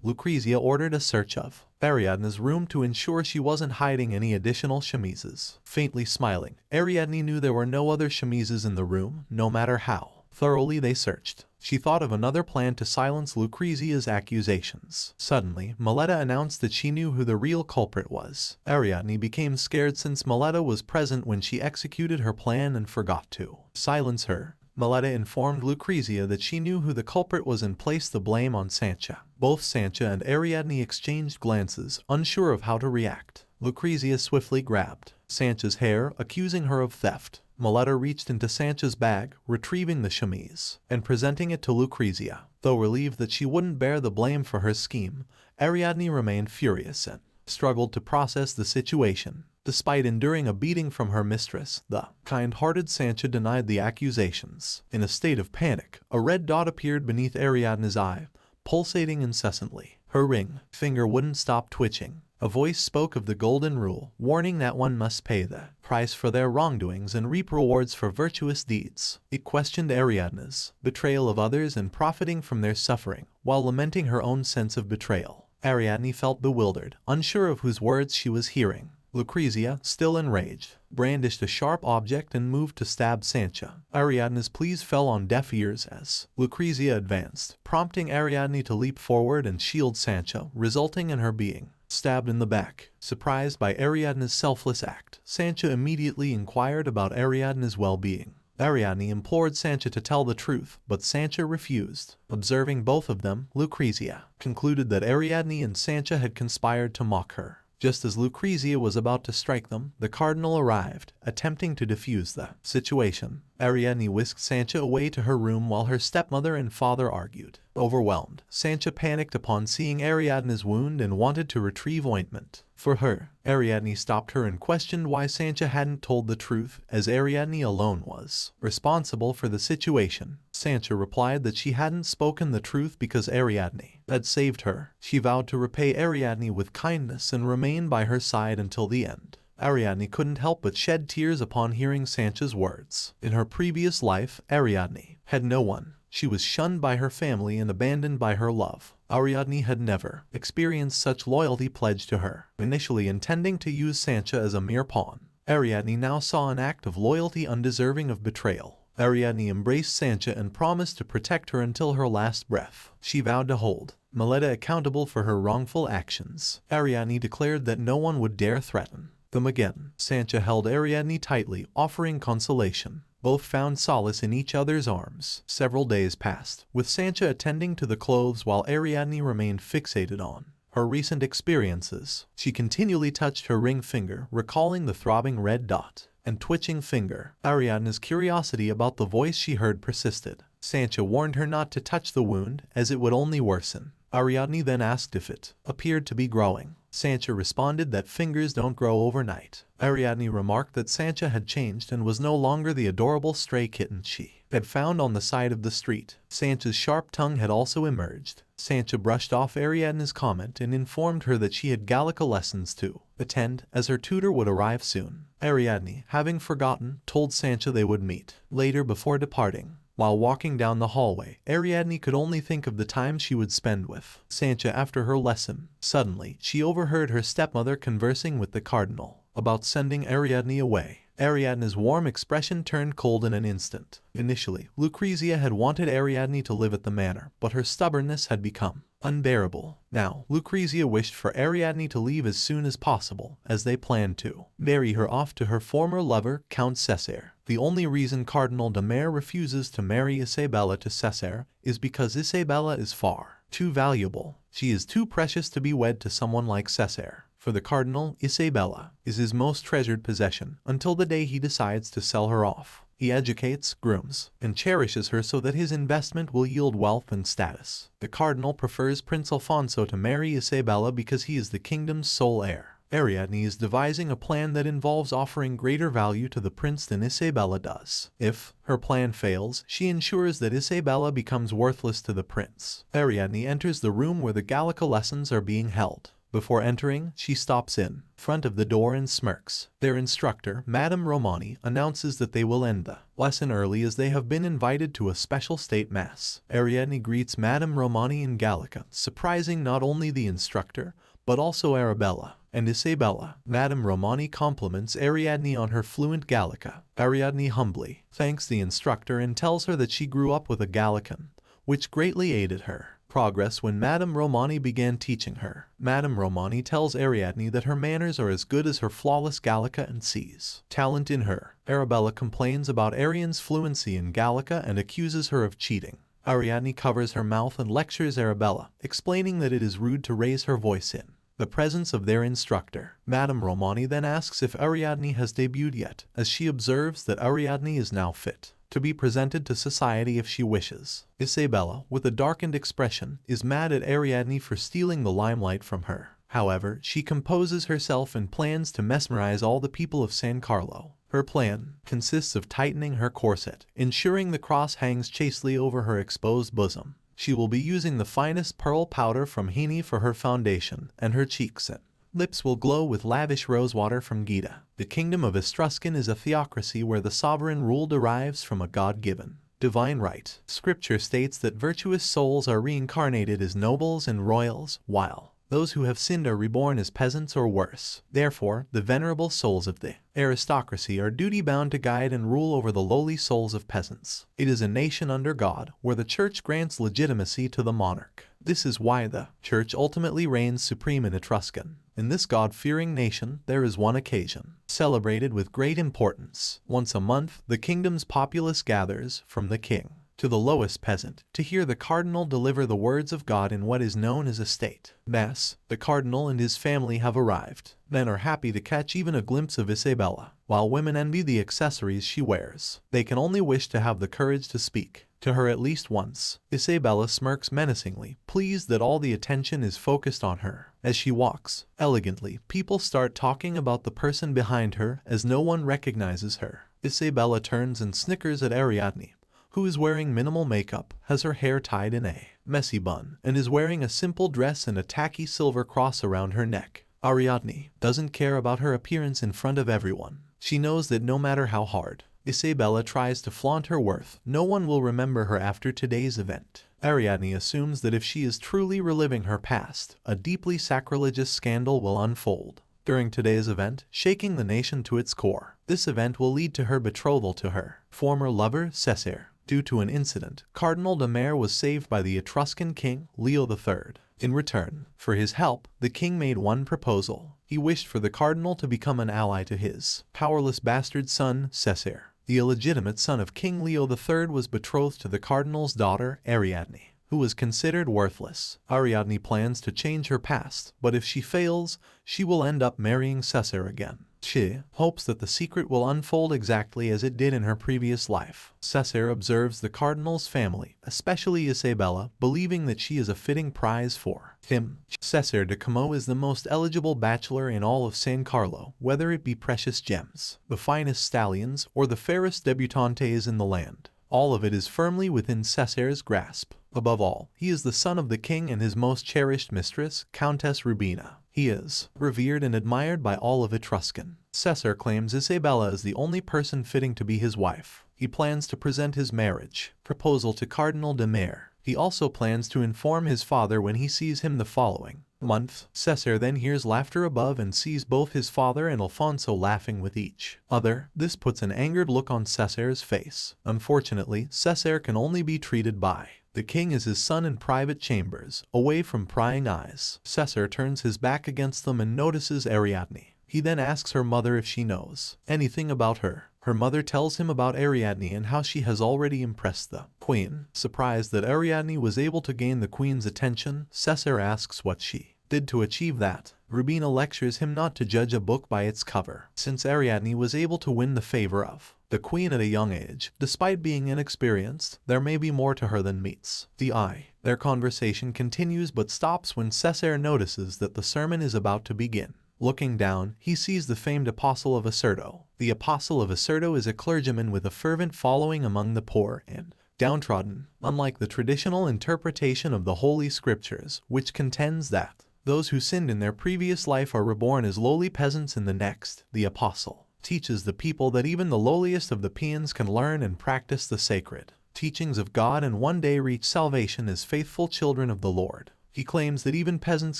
Lucrezia ordered a search of Ariadne's room to ensure she wasn't hiding any additional chemises. Faintly smiling, Ariadne knew there were no other chemises in the room, no matter how thoroughly they searched. She thought of another plan to silence Lucrezia's accusations. Suddenly, Miletta announced that she knew who the real culprit was. Ariadne became scared since Miletta was present when she executed her plan and forgot to silence her. Miletta informed Lucrezia that she knew who the culprit was and placed the blame on Sancha. Both Sancha and Ariadne exchanged glances, unsure of how to react. Lucrezia swiftly grabbed Sancha's hair, accusing her of theft. Miletta reached into Sancha's bag, retrieving the chemise, and presenting it to Lucrezia. Though relieved that she wouldn't bear the blame for her scheme, Ariadne remained furious and struggled to process the situation. Despite enduring a beating from her mistress, the kind-hearted Sancha denied the accusations. In a state of panic, a red dot appeared beneath Ariadne's eye, pulsating incessantly. Her ring finger wouldn't stop twitching. A voice spoke of the golden rule, warning that one must pay the price for their wrongdoings and reap rewards for virtuous deeds. It questioned Ariadne's betrayal of others and profiting from their suffering, while lamenting her own sense of betrayal. Ariadne felt bewildered, unsure of whose words she was hearing. Lucrezia, still enraged, brandished a sharp object and moved to stab Sancha. Ariadne's pleas fell on deaf ears as Lucrezia advanced, prompting Ariadne to leap forward and shield Sancha, resulting in her being stabbed in the back. Surprised by Ariadne's selfless act, Sancha immediately inquired about Ariadne's well-being. Ariadne implored Sancha to tell the truth, but Sancha refused. Observing both of them, Lucrezia concluded that Ariadne and Sancha had conspired to mock her. Just as Lucrezia was about to strike them, the cardinal arrived, attempting to defuse the situation. Ariadne whisked Sancha away to her room while her stepmother and father argued. Overwhelmed, Sancha panicked upon seeing Ariadne's wound and wanted to retrieve ointment for her. Ariadne stopped her and questioned why Sancha hadn't told the truth, as Ariadne alone was responsible for the situation. Sancha replied that she hadn't spoken the truth because Ariadne had saved her. She vowed to repay Ariadne with kindness and remain by her side until the end. Ariadne couldn't help but shed tears upon hearing Sancha's words. In her previous life, Ariadne had no one. She was shunned by her family and abandoned by her love. Ariadne had never experienced such loyalty pledged to her. Initially intending to use Sancha as a mere pawn, Ariadne now saw an act of loyalty undeserving of betrayal. Ariadne embraced Sancha and promised to protect her until her last breath. She vowed to hold Miletta accountable for her wrongful actions. Ariadne declared that no one would dare threaten them again. Sancha held Ariadne tightly, offering consolation. Both found solace in each other's arms. Several days passed, with Sancha attending to the clothes while Ariadne remained fixated on her recent experiences. She continually touched her ring finger, recalling the throbbing red dot and twitching finger. Ariadne's curiosity about the voice she heard persisted. Sancha warned her not to touch the wound, as it would only worsen. Ariadne then asked if it appeared to be growing. Sancha responded that fingers don't grow overnight. Ariadne remarked that Sancha had changed and was no longer the adorable stray kitten she had found on the side of the street. Sancha's sharp tongue had also emerged. Sancha brushed off Ariadne's comment and informed her that she had Gallica lessons to attend, as her tutor would arrive soon. Ariadne, having forgotten, told Sancha they would meet later before departing. While walking down the hallway, Ariadne could only think of the time she would spend with Sancha after her lesson. Suddenly, she overheard her stepmother conversing with the cardinal about sending Ariadne away. Ariadne's warm expression turned cold in an instant. Initially, Lucrezia had wanted Ariadne to live at the manor, but her stubbornness had become unbearable. Now, Lucrezia wished for Ariadne to leave as soon as possible, as they planned to marry her off to her former lover, Count Cesare. The only reason Cardinal de Mere refuses to marry Isabella to Cesare is because Isabella is far too valuable. She is too precious to be wed to someone like Cesare. For the Cardinal, Isabella is his most treasured possession, until the day he decides to sell her off. He educates, grooms, and cherishes her so that his investment will yield wealth and status. The cardinal prefers Prince Alfonso to marry Isabella because he is the kingdom's sole heir. Ariadne is devising a plan that involves offering greater value to the prince than Isabella does. If her plan fails, she ensures that Isabella becomes worthless to the prince. Ariadne enters the room where the Gallica lessons are being held. Before entering, she stops in front of the door and smirks. Their instructor, Madame Romani, announces that they will end the lesson early as they have been invited to a special state mass. Ariadne greets Madame Romani in Gallica, surprising not only the instructor, but also Arabella and Isabella. Madame Romani compliments Ariadne on her fluent Gallica. Ariadne humbly thanks the instructor and tells her that she grew up with a Gallican, which greatly aided her progress when Madame Romani began teaching her. Madame Romani tells Ariadne that her manners are as good as her flawless Gallica and sees talent in her. Arabella complains about Ariadne's fluency in Gallica and accuses her of cheating. Ariadne covers her mouth and lectures Arabella, explaining that it is rude to raise her voice in the presence of their instructor. Madame Romani then asks if Ariadne has debuted yet, as she observes that Ariadne is now fit to be presented to society if she wishes. Isabella, with a darkened expression, is mad at Ariadne for stealing the limelight from her. However, she composes herself and plans to mesmerize all the people of San Carlo. Her plan consists of tightening her corset, ensuring the cross hangs chastely over her exposed bosom. She will be using the finest pearl powder from Hini for her foundation, and her cheeks and lips will glow with lavish rosewater from Gita. The kingdom of Etruscan is a theocracy where the sovereign rule derives from a God-given divine right. Scripture states that virtuous souls are reincarnated as nobles and royals, while those who have sinned are reborn as peasants or worse. Therefore, the venerable souls of the aristocracy are duty-bound to guide and rule over the lowly souls of peasants. It is a nation under God, where the church grants legitimacy to the monarch. This is why the church ultimately reigns supreme in Etruscan. In this God-fearing nation, there is one occasion, celebrated with great importance. Once a month, the kingdom's populace gathers, from the king to the lowest peasant, to hear the cardinal deliver the words of God in what is known as a state mass. The cardinal and his family have arrived. Men are happy to catch even a glimpse of Isabella, while women envy the accessories she wears. They can only wish to have the courage to speak to her at least once. Isabella smirks menacingly, pleased that all the attention is focused on her. As she walks elegantly, people start talking about the person behind her as no one recognizes her. Isabella turns and snickers at Ariadne, who is wearing minimal makeup, has her hair tied in a messy bun, and is wearing a simple dress and a tacky silver cross around her neck. Ariadne doesn't care about her appearance in front of everyone. She knows that no matter how hard Isabella tries to flaunt her worth, no one will remember her after today's event. Ariadne assumes that if she is truly reliving her past, a deeply sacrilegious scandal will unfold during today's event, shaking the nation to its core. This event will lead to her betrothal to her former lover, Cesare. Due to an incident, Cardinal de Mere was saved by the Etruscan king, Leo III. In return for his help, the king made one proposal. He wished for the cardinal to become an ally to his powerless bastard son, Cesare. The illegitimate son of King Leo III was betrothed to the cardinal's daughter, Ariadne, who was considered worthless. Ariadne plans to change her past, but if she fails, she will end up marrying Cesare again. She hopes that the secret will unfold exactly as it did in her previous life. Cesare observes the cardinal's family, especially Isabella, believing that she is a fitting prize for him. Cesare de Como is the most eligible bachelor in all of San Carlo, whether it be precious gems, the finest stallions, or the fairest debutantes in the land. All of it is firmly within Cesare's grasp. Above all, he is the son of the king and his most cherished mistress, Countess Rubina. He is revered and admired by all of Etruscan. Cesare claims Isabella is the only person fitting to be his wife. He plans to present his marriage proposal to Cardinal de Mere. He also plans to inform his father when he sees him the following month. Cesare then hears laughter above and sees both his father and Alfonso laughing with each other. This puts an angered look on Cesare's face. Unfortunately, Cesare can only be treated by the king as his son in private chambers, away from prying eyes. Cesare turns his back against them and notices Ariadne. He then asks her mother if she knows anything about her. Her mother tells him about Ariadne and how she has already impressed the queen. Surprised that Ariadne was able to gain the queen's attention, Cesare asks what she did to achieve that. Rubina lectures him not to judge a book by its cover, since Ariadne was able to win the favor of the queen at a young age. Despite being inexperienced, there may be more to her than meets the eye. Their conversation continues but stops when Cessair notices that the sermon is about to begin. Looking down, he sees the famed Apostle of Acerto. The Apostle of Acerto is a clergyman with a fervent following among the poor and downtrodden, unlike the traditional interpretation of the Holy Scriptures, which contends that those who sinned in their previous life are reborn as lowly peasants in the next. The Apostle teaches the people that even the lowliest of the peons can learn and practice the sacred teachings of God and one day reach salvation as faithful children of the Lord. He claims that even peasants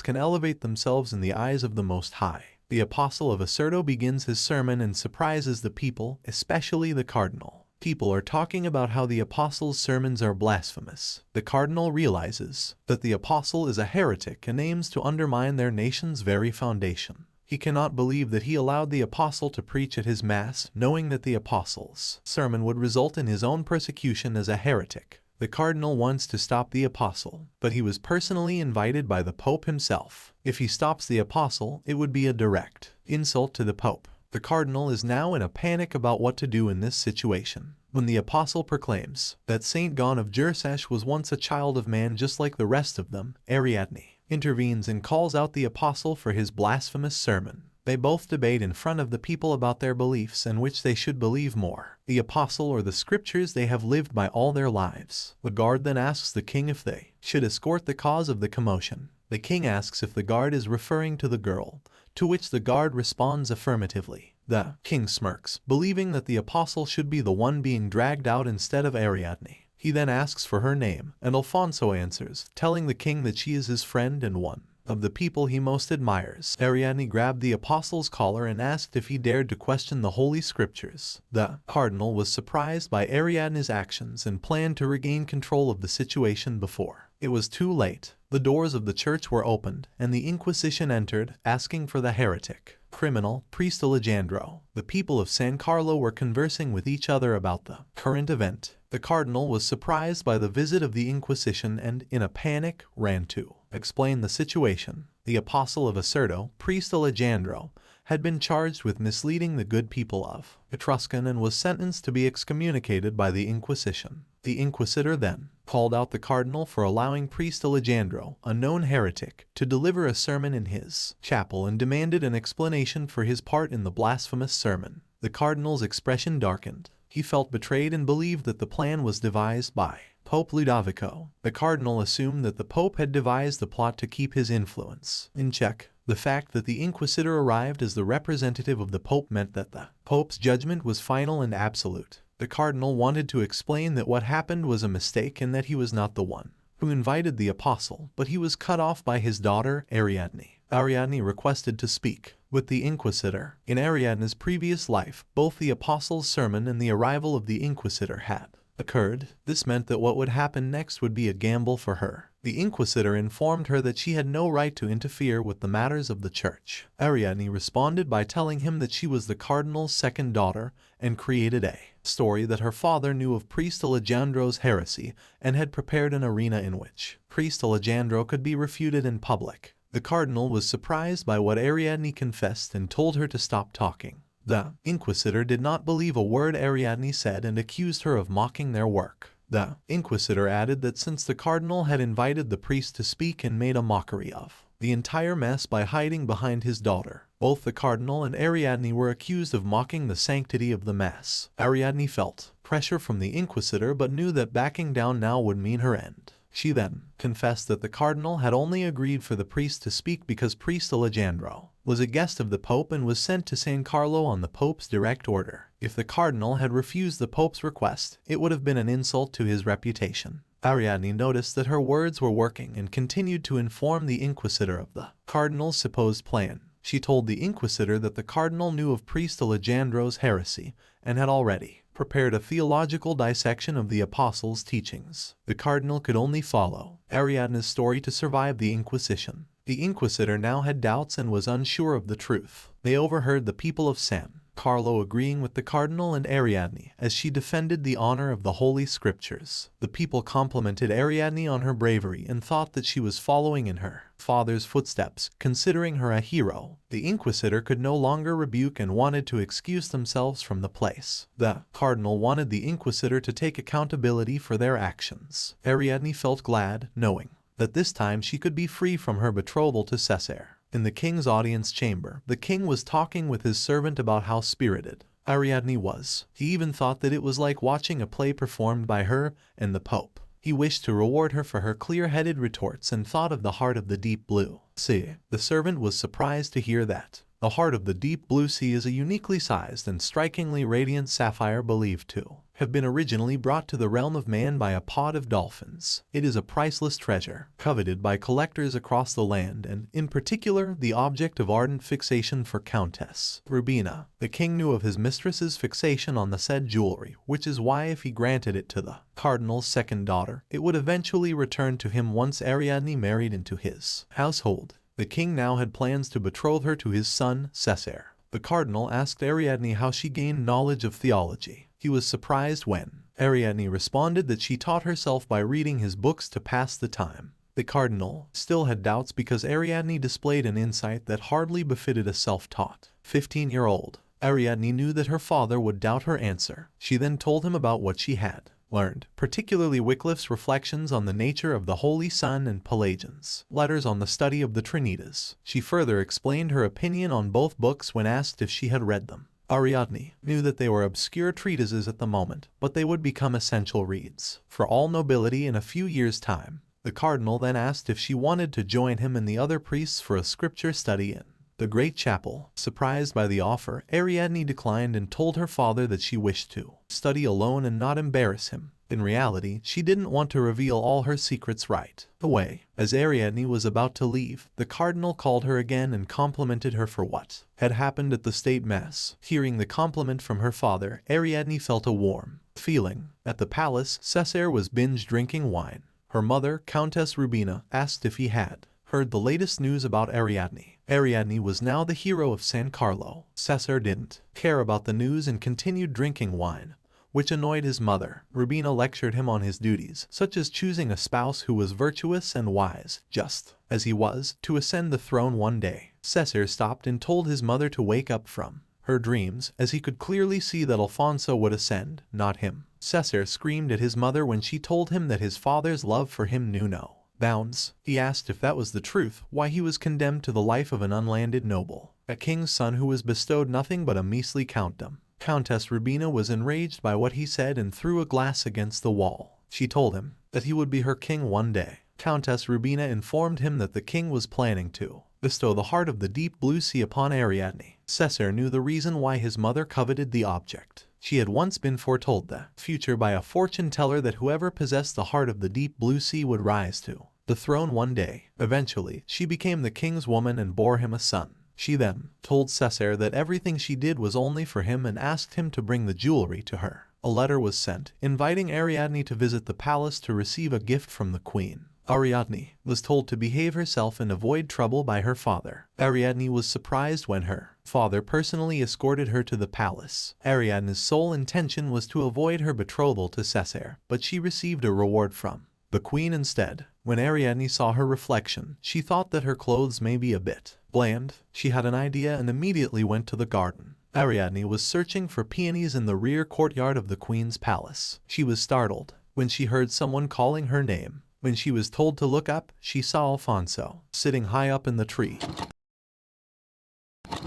can elevate themselves in the eyes of the Most High. The Apostle of Acerto begins his sermon and surprises the people, especially the cardinal. People are talking about how the apostle's sermons are blasphemous. The cardinal realizes that the apostle is a heretic and aims to undermine their nation's very foundation. He cannot believe that he allowed the apostle to preach at his mass, knowing that the apostle's sermon would result in his own persecution as a heretic. The cardinal wants to stop the apostle, but he was personally invited by the Pope himself. If he stops the apostle, it would be a direct insult to the Pope. The cardinal is now in a panic about what to do in this situation. When the apostle proclaims that Saint Gon of Jersesh was once a child of man just like the rest of them, Ariadne intervenes and calls out the apostle for his blasphemous sermon. They both debate in front of the people about their beliefs and which they should believe more, the apostle or the scriptures they have lived by all their lives. The guard then asks the king if they should escort the cause of the commotion. The king asks if the guard is referring to the girl, to which the guard responds affirmatively. The king smirks, believing that the apostle should be the one being dragged out instead of Ariadne. He then asks for her name, and Alfonso answers, telling the king that she is his friend and one of the people he most admires. Ariadne grabbed the apostle's collar and asked if he dared to question the Holy Scriptures. The cardinal was surprised by Ariadne's actions and planned to regain control of the situation before it was too late. The doors of the church were opened, and the Inquisition entered, asking for the heretic criminal, Priest Alejandro. The people of San Carlo were conversing with each other about the current event. The cardinal was surprised by the visit of the Inquisition and, in a panic, ran to explain the situation. The Apostle of Acerto, Priest Alejandro, had been charged with misleading the good people of Etruscan and was sentenced to be excommunicated by the Inquisition. The inquisitor then called out the cardinal for allowing Priest Alejandro, a known heretic, to deliver a sermon in his chapel and demanded an explanation for his part in the blasphemous sermon. The cardinal's expression darkened. He felt betrayed and believed that the plan was devised by Pope Ludovico. The cardinal assumed that the Pope had devised the plot to keep his influence in check. The fact that the inquisitor arrived as the representative of the Pope meant that the Pope's judgment was final and absolute. The cardinal wanted to explain that what happened was a mistake and that he was not the one who invited the apostle, but he was cut off by his daughter, Ariadne. Ariadne requested to speak with the inquisitor. In Ariadne's previous life, both the apostle's sermon and the arrival of the inquisitor had occurred. This meant that what would happen next would be a gamble for her. The inquisitor informed her that she had no right to interfere with the matters of the church. Ariadne responded by telling him that she was the cardinal's second daughter and created a story that her father knew of Priest Alejandro's heresy and had prepared an arena in which Priest Alejandro could be refuted in public. The cardinal was surprised by what Ariadne confessed and told her to stop talking. The inquisitor did not believe a word Ariadne said and accused her of mocking their work. The inquisitor added that since the cardinal had invited the priest to speak and made a mockery of the entire mess by hiding behind his daughter, both the cardinal and Ariadne were accused of mocking the sanctity of the Mass. Ariadne felt pressure from the inquisitor but knew that backing down now would mean her end. She then confessed that the cardinal had only agreed for the priest to speak because Priest Alejandro was a guest of the Pope and was sent to San Carlo on the Pope's direct order. If the cardinal had refused the Pope's request, it would have been an insult to his reputation. Ariadne noticed that her words were working and continued to inform the inquisitor of the cardinal's supposed plan. She told the inquisitor that the cardinal knew of Priest Alejandro's heresy and had already prepared a theological dissection of the apostles' teachings. The cardinal could only follow Ariadne's story to survive the Inquisition. The inquisitor now had doubts and was unsure of the truth. They overheard the people of San Carlo agreeing with the cardinal and Ariadne as she defended the honor of the Holy Scriptures. The people complimented Ariadne on her bravery and thought that she was following in her father's footsteps, considering her a hero. The inquisitor could no longer rebuke and wanted to excuse themselves from the place. The cardinal wanted the inquisitor to take accountability for their actions. Ariadne felt glad, knowing that this time she could be free from her betrothal to Cesare. In the king's audience chamber, the king was talking with his servant about how spirited Ariadne was. He even thought that it was like watching a play performed by her and the Pope. He wished to reward her for her clear-headed retorts and thought of the heart of the deep blue sea. The servant was surprised to hear that the heart of the deep blue sea is a uniquely sized and strikingly radiant sapphire believed to have been originally brought to the realm of man by a pod of dolphins. It is a priceless treasure, coveted by collectors across the land and, in particular, the object of ardent fixation for Countess Rubina. The king knew of his mistress's fixation on the said jewelry, which is why if he granted it to the cardinal's second daughter, it would eventually return to him once Ariadne married into his household. The king now had plans to betroth her to his son, Cesare. The cardinal asked Ariadne how she gained knowledge of theology. He was surprised when Ariadne responded that she taught herself by reading his books to pass the time. The cardinal still had doubts because Ariadne displayed an insight that hardly befitted a self-taught 15-year-old. Ariadne knew that her father would doubt her answer. She then told him about what she had learned, particularly Wycliffe's reflections on the nature of the Holy Sun and Pelagian's letters on the study of the Trinitas. She further explained her opinion on both books when asked if she had read them. Ariadne knew that they were obscure treatises at the moment, but they would become essential reads for all nobility in a few years' time. The cardinal then asked if she wanted to join him and the other priests for a scripture study in the great chapel. Surprised by the offer, Ariadne declined and told her father that she wished to study alone and not embarrass him. In reality, she didn't want to reveal all her secrets right away. As Ariadne was about to leave, the cardinal called her again and complimented her for what had happened at the state mass. Hearing the compliment from her father, Ariadne felt a warm feeling. At the palace, Cesare was binge drinking wine. Her mother, Countess Rubina, asked if he had heard the latest news about Ariadne. Ariadne was now the hero of San Carlo. Cesare didn't care about the news and continued drinking wine, which annoyed his mother. Rubina lectured him on his duties, such as choosing a spouse who was virtuous and wise, just as he was, to ascend the throne one day. Cesare stopped and told his mother to wake up from her dreams, as he could clearly see that Alfonso would ascend, not him. Cesare screamed at his mother when she told him that his father's love for him knew no bounds. He asked if that was the truth, why he was condemned to the life of an unlanded noble, a king's son who was bestowed nothing but a measly countdom. Countess Rubina was enraged by what he said and threw a glass against the wall. She told him that he would be her king one day. Countess Rubina informed him that the king was planning to bestow the heart of the deep blue sea upon Ariadne. Cesare knew the reason why his mother coveted the object. She had once been foretold the future by a fortune teller that whoever possessed the heart of the deep blue sea would rise to the throne one day. Eventually, she became the king's woman and bore him a son. She then told Cesare that everything she did was only for him and asked him to bring the jewelry to her. A letter was sent, inviting Ariadne to visit the palace to receive a gift from the queen. Ariadne was told to behave herself and avoid trouble by her father. Ariadne was surprised when her father personally escorted her to the palace. Ariadne's sole intention was to avoid her betrothal to Cesare, but she received a reward from the queen instead. When Ariadne saw her reflection, she thought that her clothes may be a bit bland. She had an idea and immediately went to the garden. Ariadne was searching for peonies in the rear courtyard of the queen's palace. She was startled when she heard someone calling her name. When she was told to look up, she saw Alfonso sitting high up in the tree.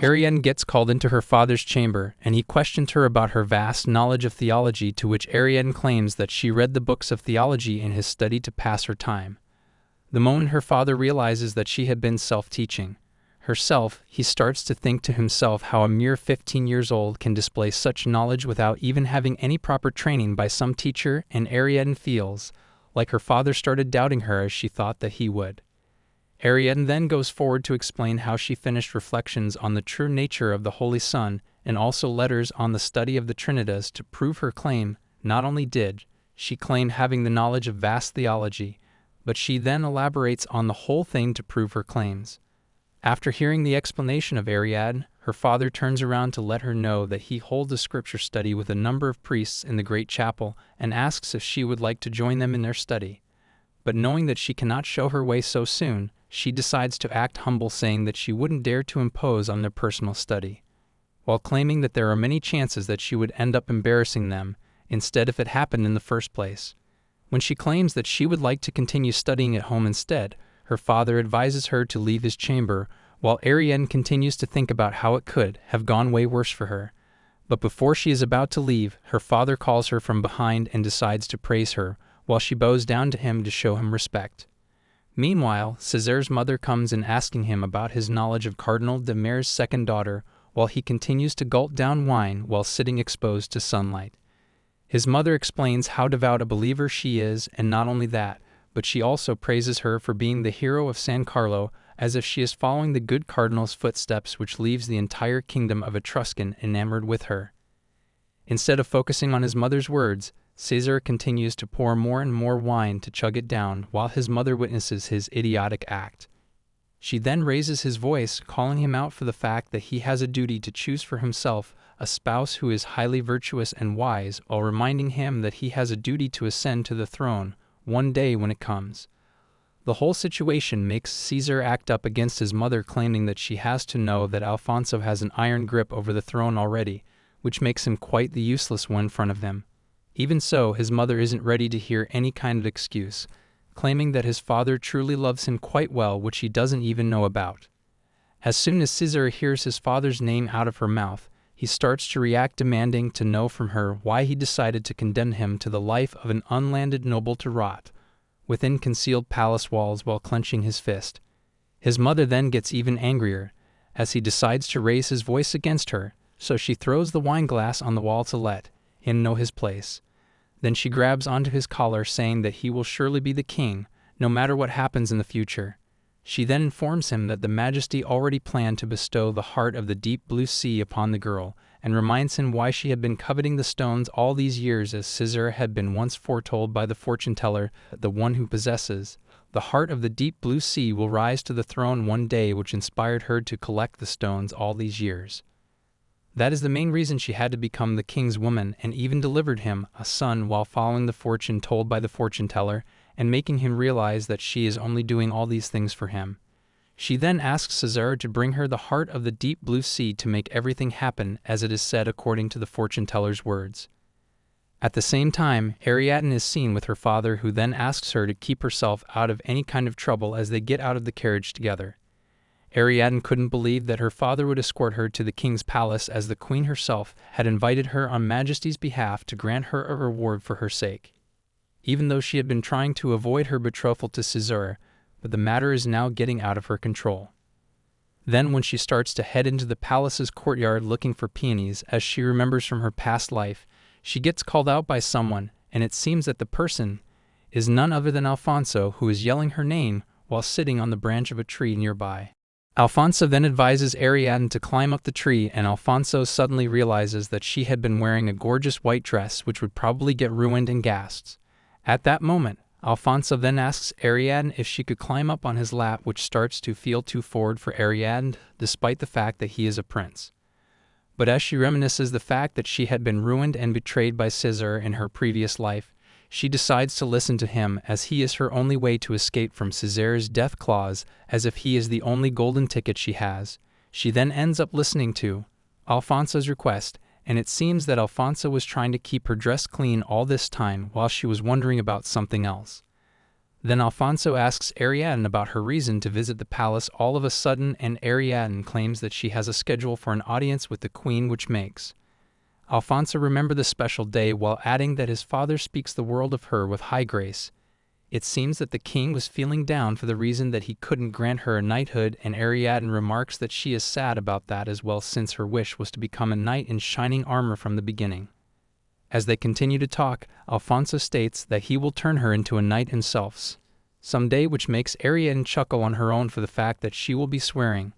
Ariadne gets called into her father's chamber, and he questioned her about her vast knowledge of theology, to which Ariadne claims that she read the books of theology in his study to pass her time. The moment her father realizes that she had been self-teaching herself, he starts to think to himself how a mere 15 years old can display such knowledge without even having any proper training by some teacher, and Ariadne feels like her father started doubting her as she thought that he would. Ariadne then goes forward to explain how she finished reflections on the true nature of the Holy Sun and also letters on the study of the Trinitas to prove her claim. Not only did she claim having the knowledge of vast theology, but she then elaborates on the whole thing to prove her claims. After hearing the explanation of Ariadne, her father turns around to let her know that he holds a scripture study with a number of priests in the great chapel and asks if she would like to join them in their study. But knowing that she cannot show her way so soon, she decides to act humble, saying that she wouldn't dare to impose on their personal study, while claiming that there are many chances that she would end up embarrassing them instead if it happened in the first place. When she claims that she would like to continue studying at home instead, her father advises her to leave his chamber, while Ariadne continues to think about how it could have gone way worse for her. But before she is about to leave, her father calls her from behind and decides to praise her, while she bows down to him to show him respect. Meanwhile, César's mother comes in asking him about his knowledge of Cardinal de Mere's second daughter, while he continues to gulp down wine while sitting exposed to sunlight. His mother explains how devout a believer she is, and not only that, but she also praises her for being the hero of San Carlo, as if she is following the good cardinal's footsteps, which leaves the entire kingdom of Etruscan enamored with her. Instead of focusing on his mother's words, César continues to pour more and more wine to chug it down while his mother witnesses his idiotic act. She then raises his voice, calling him out for the fact that he has a duty to choose for himself a spouse who is highly virtuous and wise, while reminding him that he has a duty to ascend to the throne one day when it comes. The whole situation makes César act up against his mother, claiming that she has to know that Alfonso has an iron grip over the throne already, which makes him quite the useless one in front of them. Even so, his mother isn't ready to hear any kind of excuse, claiming that his father truly loves him quite well, which he doesn't even know about. As soon as César hears his father's name out of her mouth, he starts to react, demanding to know from her why he decided to condemn him to the life of an unlanded noble to rot within concealed palace walls while clenching his fist. His mother then gets even angrier, as he decides to raise his voice against her, so she throws the wine glass on the wall to let him know his place. Then she grabs onto his collar, saying that he will surely be the king, no matter what happens in the future. She then informs him that the Majesty already planned to bestow the heart of the deep blue sea upon the girl, and reminds him why she had been coveting the stones all these years, as César had been once foretold by the fortune teller that the one who possesses the heart of the deep blue sea will rise to the throne one day, which inspired her to collect the stones all these years. That is the main reason she had to become the king's woman, and even delivered him a son while following the fortune told by the fortune teller, and making him realize that she is only doing all these things for him. She then asks César to bring her the heart of the deep blue sea to make everything happen as it is said according to the fortune teller's words. At the same time, Ariadne is seen with her father, who then asks her to keep herself out of any kind of trouble as they get out of the carriage together. Ariadne couldn't believe that her father would escort her to the king's palace, as the queen herself had invited her on Majesty's behalf to grant her a reward for her sake. Even though she had been trying to avoid her betrothal to César, but the matter is now getting out of her control. Then when she starts to head into the palace's courtyard looking for peonies, as she remembers from her past life, she gets called out by someone, and it seems that the person is none other than Alfonso, who is yelling her name while sitting on the branch of a tree nearby. Alfonso then advises Ariadne to climb up the tree, and Alfonso suddenly realizes that she had been wearing a gorgeous white dress which would probably get ruined and gasps. At that moment, Alfonso then asks Ariadne if she could climb up on his lap, which starts to feel too forward for Ariadne, despite the fact that he is a prince. But as she reminisces the fact that she had been ruined and betrayed by César in her previous life, she decides to listen to him, as he is her only way to escape from César's death claws, as if he is the only golden ticket she has. She then ends up listening to Alfonso's request, and it seems that Alfonso was trying to keep her dress clean all this time while she was wondering about something else. Then Alfonso asks Ariadne about her reason to visit the palace all of a sudden, and Ariadne claims that she has a schedule for an audience with the queen, which makes Alfonso remember the special day, while adding that his father speaks the world of her with high grace. It seems that the king was feeling down for the reason that he couldn't grant her a knighthood, and Ariadne remarks that she is sad about that as well, since her wish was to become a knight in shining armor from the beginning. As they continue to talk, Alfonso states that he will turn her into a knight himself someday, which makes Ariadne chuckle on her own for the fact that she will be swearing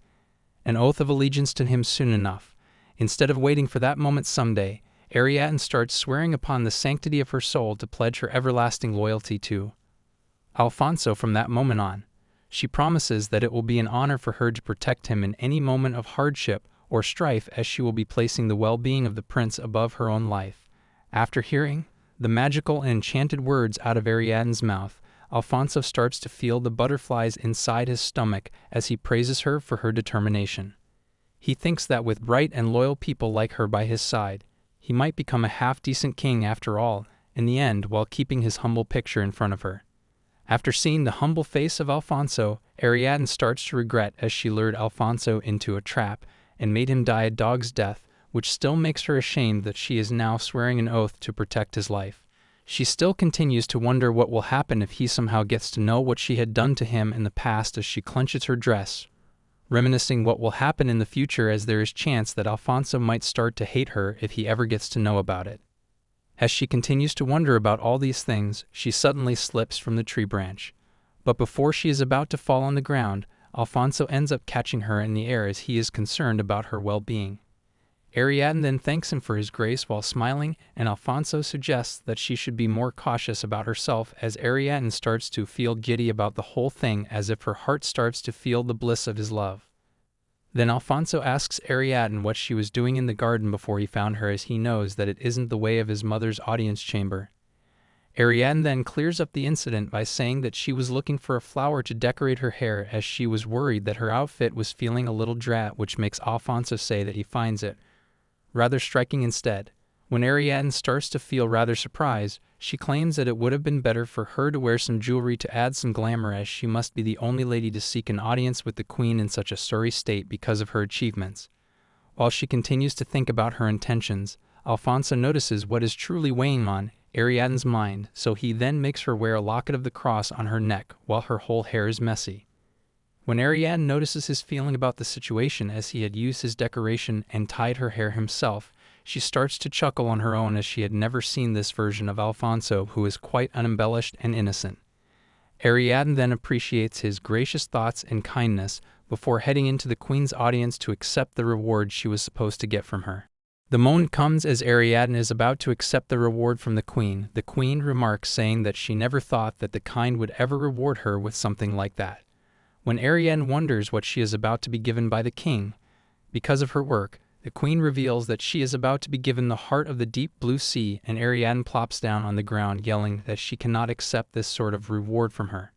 an oath of allegiance to him soon enough. Instead of waiting for that moment someday, Ariadne starts swearing upon the sanctity of her soul to pledge her everlasting loyalty to Alfonso from that moment on. She promises that it will be an honor for her to protect him in any moment of hardship or strife, as she will be placing the well-being of the prince above her own life. After hearing the magical and enchanted words out of Ariadne's mouth, Alfonso starts to feel the butterflies inside his stomach as he praises her for her determination. He thinks that with bright and loyal people like her by his side, he might become a half-decent king after all, in the end, while keeping his humble picture in front of her. After seeing the humble face of Alfonso, Ariadne starts to regret as she lured Alfonso into a trap and made him die a dog's death, which still makes her ashamed that she is now swearing an oath to protect his life. She still continues to wonder what will happen if he somehow gets to know what she had done to him in the past as she clenches her dress, reminiscing what will happen in the future, as there is chance that Alfonso might start to hate her if he ever gets to know about it. As she continues to wonder about all these things, she suddenly slips from the tree branch. But before she is about to fall on the ground, Alfonso ends up catching her in the air as he is concerned about her well-being. Ariadne then thanks him for his grace while smiling, and Alfonso suggests that she should be more cautious about herself, as Ariadne starts to feel giddy about the whole thing, as if her heart starts to feel the bliss of his love. Then Alfonso asks Ariadne what she was doing in the garden before he found her, as he knows that it isn't the way of his mother's audience chamber. Ariadne then clears up the incident by saying that she was looking for a flower to decorate her hair, as she was worried that her outfit was feeling a little drab, which makes Alfonso say that he finds it rather striking instead. When Ariadne starts to feel rather surprised, she claims that it would have been better for her to wear some jewelry to add some glamour, as she must be the only lady to seek an audience with the queen in such a sorry state because of her achievements. While she continues to think about her intentions, Alfonso notices what is truly weighing on Ariadne's mind, so he then makes her wear a locket of the cross on her neck while her whole hair is messy. When Ariadne notices his feeling about the situation, as he had used his decoration and tied her hair himself, she starts to chuckle on her own, as she had never seen this version of Alfonso, who is quite unembellished and innocent. Ariadne then appreciates his gracious thoughts and kindness before heading into the queen's audience to accept the reward she was supposed to get from her. The moment comes as Ariadne is about to accept the reward from the queen. The queen remarks, saying that she never thought that the kind would ever reward her with something like that. When Ariadne wonders what she is about to be given by the king, because of her work, the queen reveals that she is about to be given the heart of the deep blue sea, and Ariadne plops down on the ground, yelling that she cannot accept this sort of reward from her.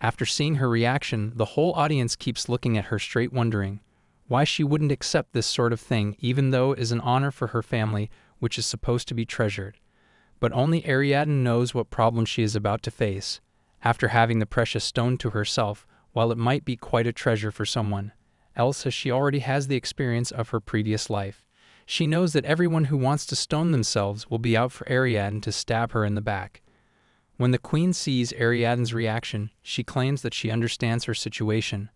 After seeing her reaction, the whole audience keeps looking at her straight, wondering why she wouldn't accept this sort of thing, even though it is an honor for her family, which is supposed to be treasured. But only Ariadne knows what problem she is about to face. After having the precious stone to herself, while it might be quite a treasure for someone else, as she already has the experience of her previous life, she knows that everyone who wants to stone themselves will be out for Ariadne to stab her in the back. When the queen sees Ariadne's reaction, she claims that she understands her situation,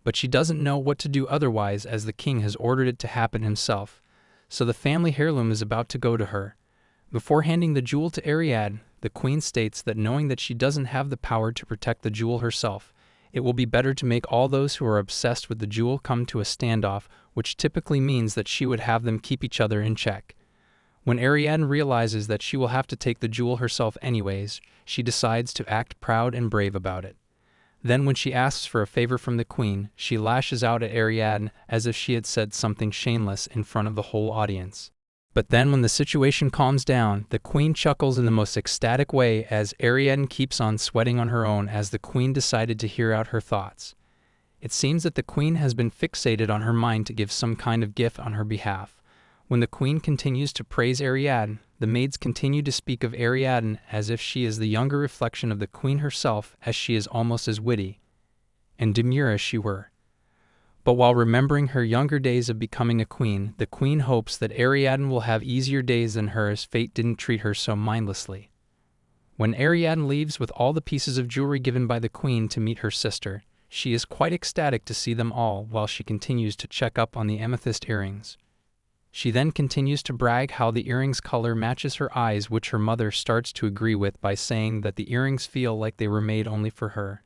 but she doesn't know what to do otherwise, as the king has ordered it to happen himself, so the family heirloom is about to go to her. Before handing the jewel to Ariadne, the queen states that knowing that she doesn't have the power to protect the jewel herself, it will be better to make all those who are obsessed with the jewel come to a standoff, which typically means that she would have them keep each other in check. When Ariadne realizes that she will have to take the jewel herself anyways, she decides to act proud and brave about it. Then when she asks for a favor from the queen, she lashes out at Ariadne as if she had said something shameless in front of the whole audience. But then when the situation calms down, the queen chuckles in the most ecstatic way, as Ariadne keeps on sweating on her own, as the queen decided to hear out her thoughts. It seems that the queen has been fixated on her mind to give some kind of gift on her behalf. When the queen continues to praise Ariadne, the maids continue to speak of Ariadne as if she is the younger reflection of the queen herself, as she is almost as witty and demure as she were. But while remembering her younger days of becoming a queen, the queen hopes that Ariadne will have easier days than her, as fate didn't treat her so mindlessly. When Ariadne leaves with all the pieces of jewelry given by the queen to meet her sister, she is quite ecstatic to see them all, while she continues to check up on the amethyst earrings. She then continues to brag how the earrings' color matches her eyes, which her mother starts to agree with by saying that the earrings feel like they were made only for her.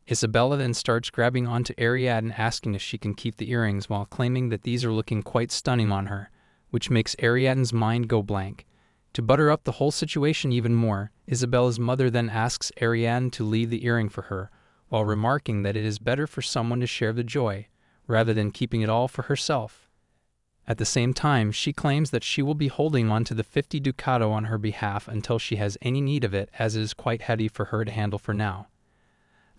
Isabella then starts grabbing onto Ariadne, asking if she can keep the earrings, while claiming that these are looking quite stunning on her, which makes Ariadne's mind go blank. To butter up the whole situation even more, Isabella's mother then asks Ariadne to leave the earring for her, while remarking that it is better for someone to share the joy, rather than keeping it all for herself. At the same time, she claims that she will be holding on to the 50 ducato on her behalf until she has any need of it, as it is quite heavy for her to handle for now.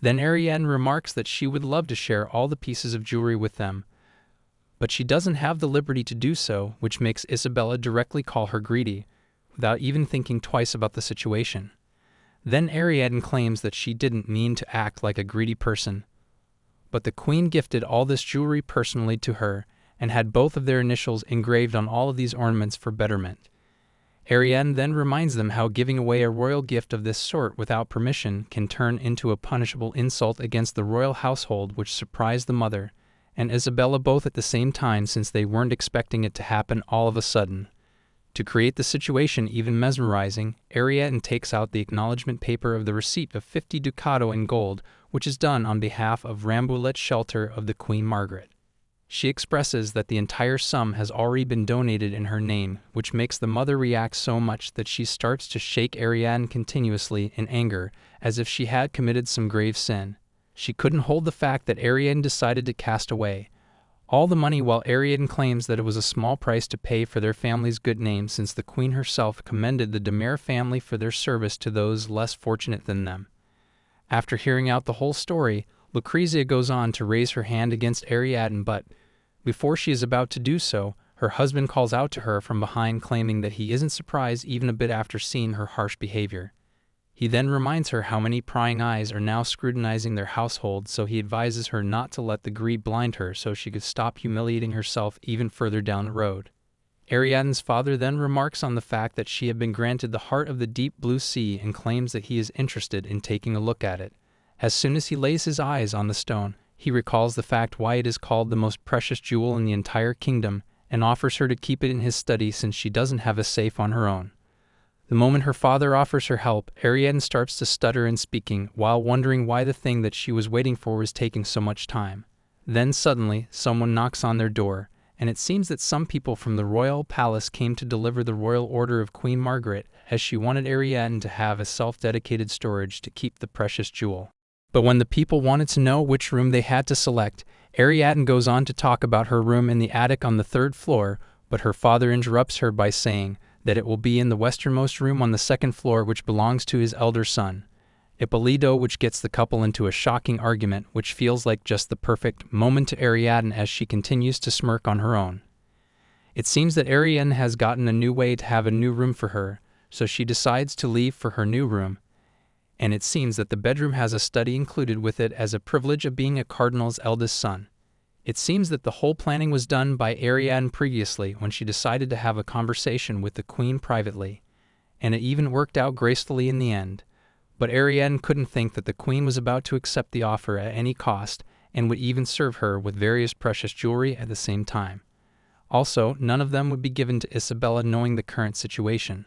Then Ariadne remarks that she would love to share all the pieces of jewelry with them, but she doesn't have the liberty to do so, which makes Isabella directly call her greedy, without even thinking twice about the situation. Then Ariadne claims that she didn't mean to act like a greedy person, but the queen gifted all this jewelry personally to her, and had both of their initials engraved on all of these ornaments for betterment. Ariadne then reminds them how giving away a royal gift of this sort without permission can turn into a punishable insult against the royal household, which surprised the mother and Isabella both at the same time, since they weren't expecting it to happen all of a sudden. To create the situation even mesmerizing, Ariadne takes out the acknowledgement paper of the receipt of 50 ducato in gold, which is done on behalf of Rambouillet Shelter of the Queen Margaret. She expresses that the entire sum has already been donated in her name, which makes the mother react so much that she starts to shake Ariadne continuously in anger, as if she had committed some grave sin. She couldn't hold the fact that Ariadne decided to cast away all the money, while Ariadne claims that it was a small price to pay for their family's good name, since the queen herself commended the de Mere family for their service to those less fortunate than them. After hearing out the whole story, Lucrezia goes on to raise her hand against Ariadne, but before she is about to do so, her husband calls out to her from behind, claiming that he isn't surprised even a bit after seeing her harsh behavior. He then reminds her how many prying eyes are now scrutinizing their household, so he advises her not to let the greed blind her so she could stop humiliating herself even further down the road. Ariadne's father then remarks on the fact that she had been granted the heart of the deep blue sea and claims that he is interested in taking a look at it. As soon as he lays his eyes on the stone, he recalls the fact why it is called the most precious jewel in the entire kingdom and offers her to keep it in his study since she doesn't have a safe on her own. The moment her father offers her help, Ariadne starts to stutter in speaking, while wondering why the thing that she was waiting for was taking so much time. Then suddenly, someone knocks on their door, and it seems that some people from the royal palace came to deliver the royal order of Queen Margaret, as she wanted Ariadne to have a self-dedicated storage to keep the precious jewel. But when the people wanted to know which room they had to select, Ariadne goes on to talk about her room in the attic on the 3rd floor, but her father interrupts her by saying that it will be in the westernmost room on the 2nd floor, which belongs to his elder son, Ippolito, which gets the couple into a shocking argument, which feels like just the perfect moment to Ariadne as she continues to smirk on her own. It seems that Ariadne has gotten a new way to have a new room for her, so she decides to leave for her new room, and it seems that the bedroom has a study included with it as a privilege of being a cardinal's eldest son. It seems that the whole planning was done by Ariadne previously when she decided to have a conversation with the queen privately, and it even worked out gracefully in the end. But Ariadne couldn't think that the queen was about to accept the offer at any cost and would even serve her with various precious jewelry at the same time. Also, none of them would be given to Isabella, knowing the current situation.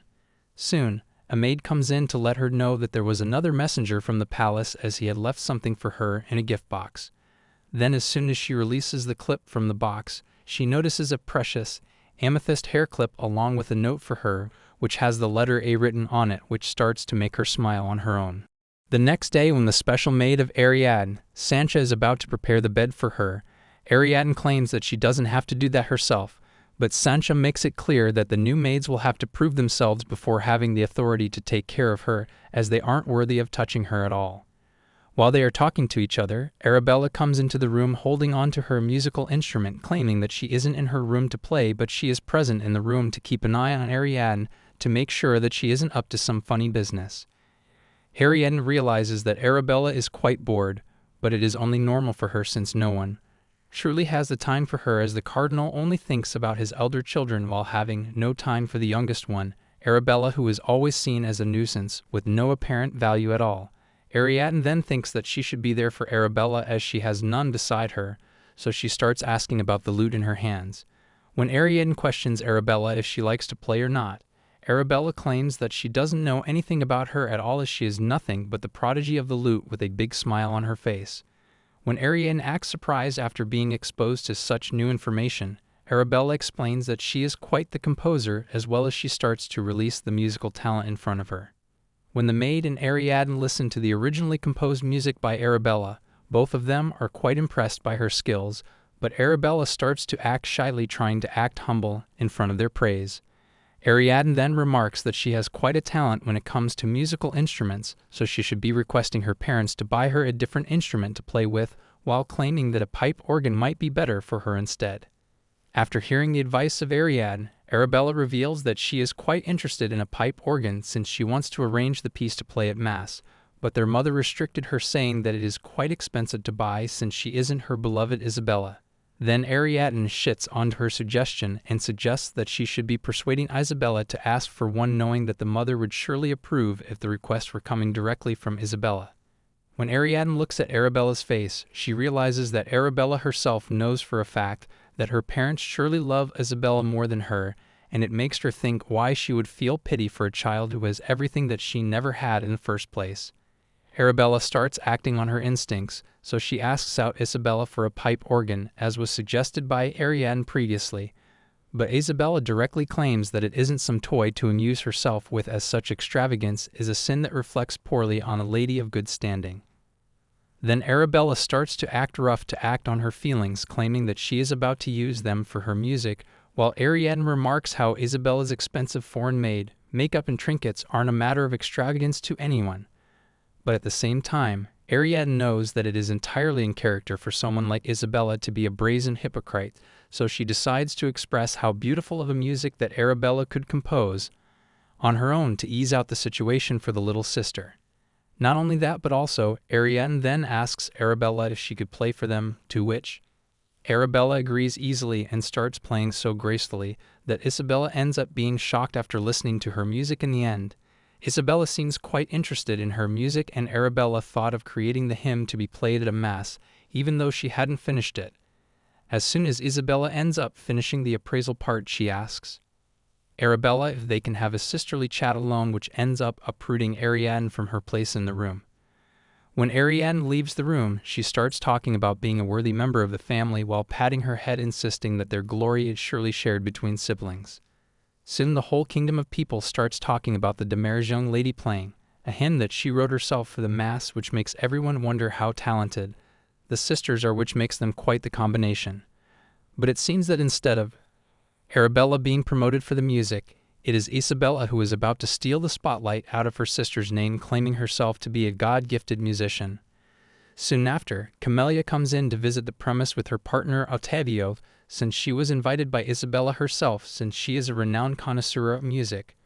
Soon, a maid comes in to let her know that there was another messenger from the palace, as he had left something for her in a gift box. Then as soon as she releases the clip from the box, she notices a precious amethyst hair clip along with a note for her, which has the letter A written on it, which starts to make her smile on her own. The next day, when the special maid of Ariadne, Sancha, is about to prepare the bed for her, Ariadne claims that she doesn't have to do that herself, but Sancha makes it clear that the new maids will have to prove themselves before having the authority to take care of her, as they aren't worthy of touching her at all. While they are talking to each other, Arabella comes into the room holding on to her musical instrument, claiming that she isn't in her room to play, but she is present in the room to keep an eye on Ariadne to make sure that she isn't up to some funny business. Ariadne realizes that Arabella is quite bored, but it is only normal for her since no one truly has the time for her, as the cardinal only thinks about his elder children while having no time for the youngest one, Arabella, who is always seen as a nuisance with no apparent value at all. Ariadne then thinks that she should be there for Arabella, as she has none beside her, so she starts asking about the lute in her hands. When Ariadne questions Arabella if she likes to play or not, Arabella claims that she doesn't know anything about her at all, as she is nothing but the prodigy of the lute, with a big smile on her face. When Ariadne acts surprised after being exposed to such new information, Arabella explains that she is quite the composer, as well as she starts to release the musical talent in front of her. When the maid and Ariadne listen to the originally composed music by Arabella, both of them are quite impressed by her skills, but Arabella starts to act shyly, trying to act humble in front of their praise. Ariadne then remarks that she has quite a talent when it comes to musical instruments, so she should be requesting her parents to buy her a different instrument to play with, while claiming that a pipe organ might be better for her instead. After hearing the advice of Ariadne, Arabella reveals that she is quite interested in a pipe organ since she wants to arrange the piece to play at Mass, but their mother restricted her, saying that it is quite expensive to buy since she isn't her beloved Isabella. Then Ariadne shits on her suggestion and suggests that she should be persuading Isabella to ask for one, knowing that the mother would surely approve if the request were coming directly from Isabella. When Ariadne looks at Arabella's face, she realizes that Arabella herself knows for a fact that her parents surely love Isabella more than her, and it makes her think why she would feel pity for a child who has everything that she never had in the first place. Arabella starts acting on her instincts, so she asks out Isabella for a pipe organ, as was suggested by Ariadne previously. But Isabella directly claims that it isn't some toy to amuse herself with, as such extravagance is a sin that reflects poorly on a lady of good standing. Then Arabella starts to act rough to act on her feelings, claiming that she is about to use them for her music, while Ariadne remarks how Isabella's expensive foreign-made makeup and trinkets aren't a matter of extravagance to anyone. But at the same time, Ariadne knows that it is entirely in character for someone like Isabella to be a brazen hypocrite, so she decides to express how beautiful of a music that Arabella could compose on her own to ease out the situation for the little sister. Not only that, but also, Ariadne then asks Arabella if she could play for them, to which Arabella agrees easily and starts playing so gracefully that Isabella ends up being shocked after listening to her music in the end. Isabella seems quite interested in her music, and Arabella thought of creating the hymn to be played at a Mass, even though she hadn't finished it. As soon as Isabella ends up finishing the appraisal part, she asks Arabella if they can have a sisterly chat alone, which ends up uprooting Ariadne from her place in the room. When Ariadne leaves the room, she starts talking about being a worthy member of the family while patting her head, insisting that their glory is surely shared between siblings. Soon the whole kingdom of people starts talking about the Demer's young lady playing, a hymn that she wrote herself for the Mass, which makes everyone wonder how talented the sisters are, which makes them quite the combination. But it seems that instead of Arabella being promoted for the music, it is Isabella who is about to steal the spotlight out of her sister's name, claiming herself to be a God-gifted musician. Soon after, Camelia comes in to visit the premise with her partner Ottavio, since she was invited by Isabella herself, since she is a renowned connoisseur of music.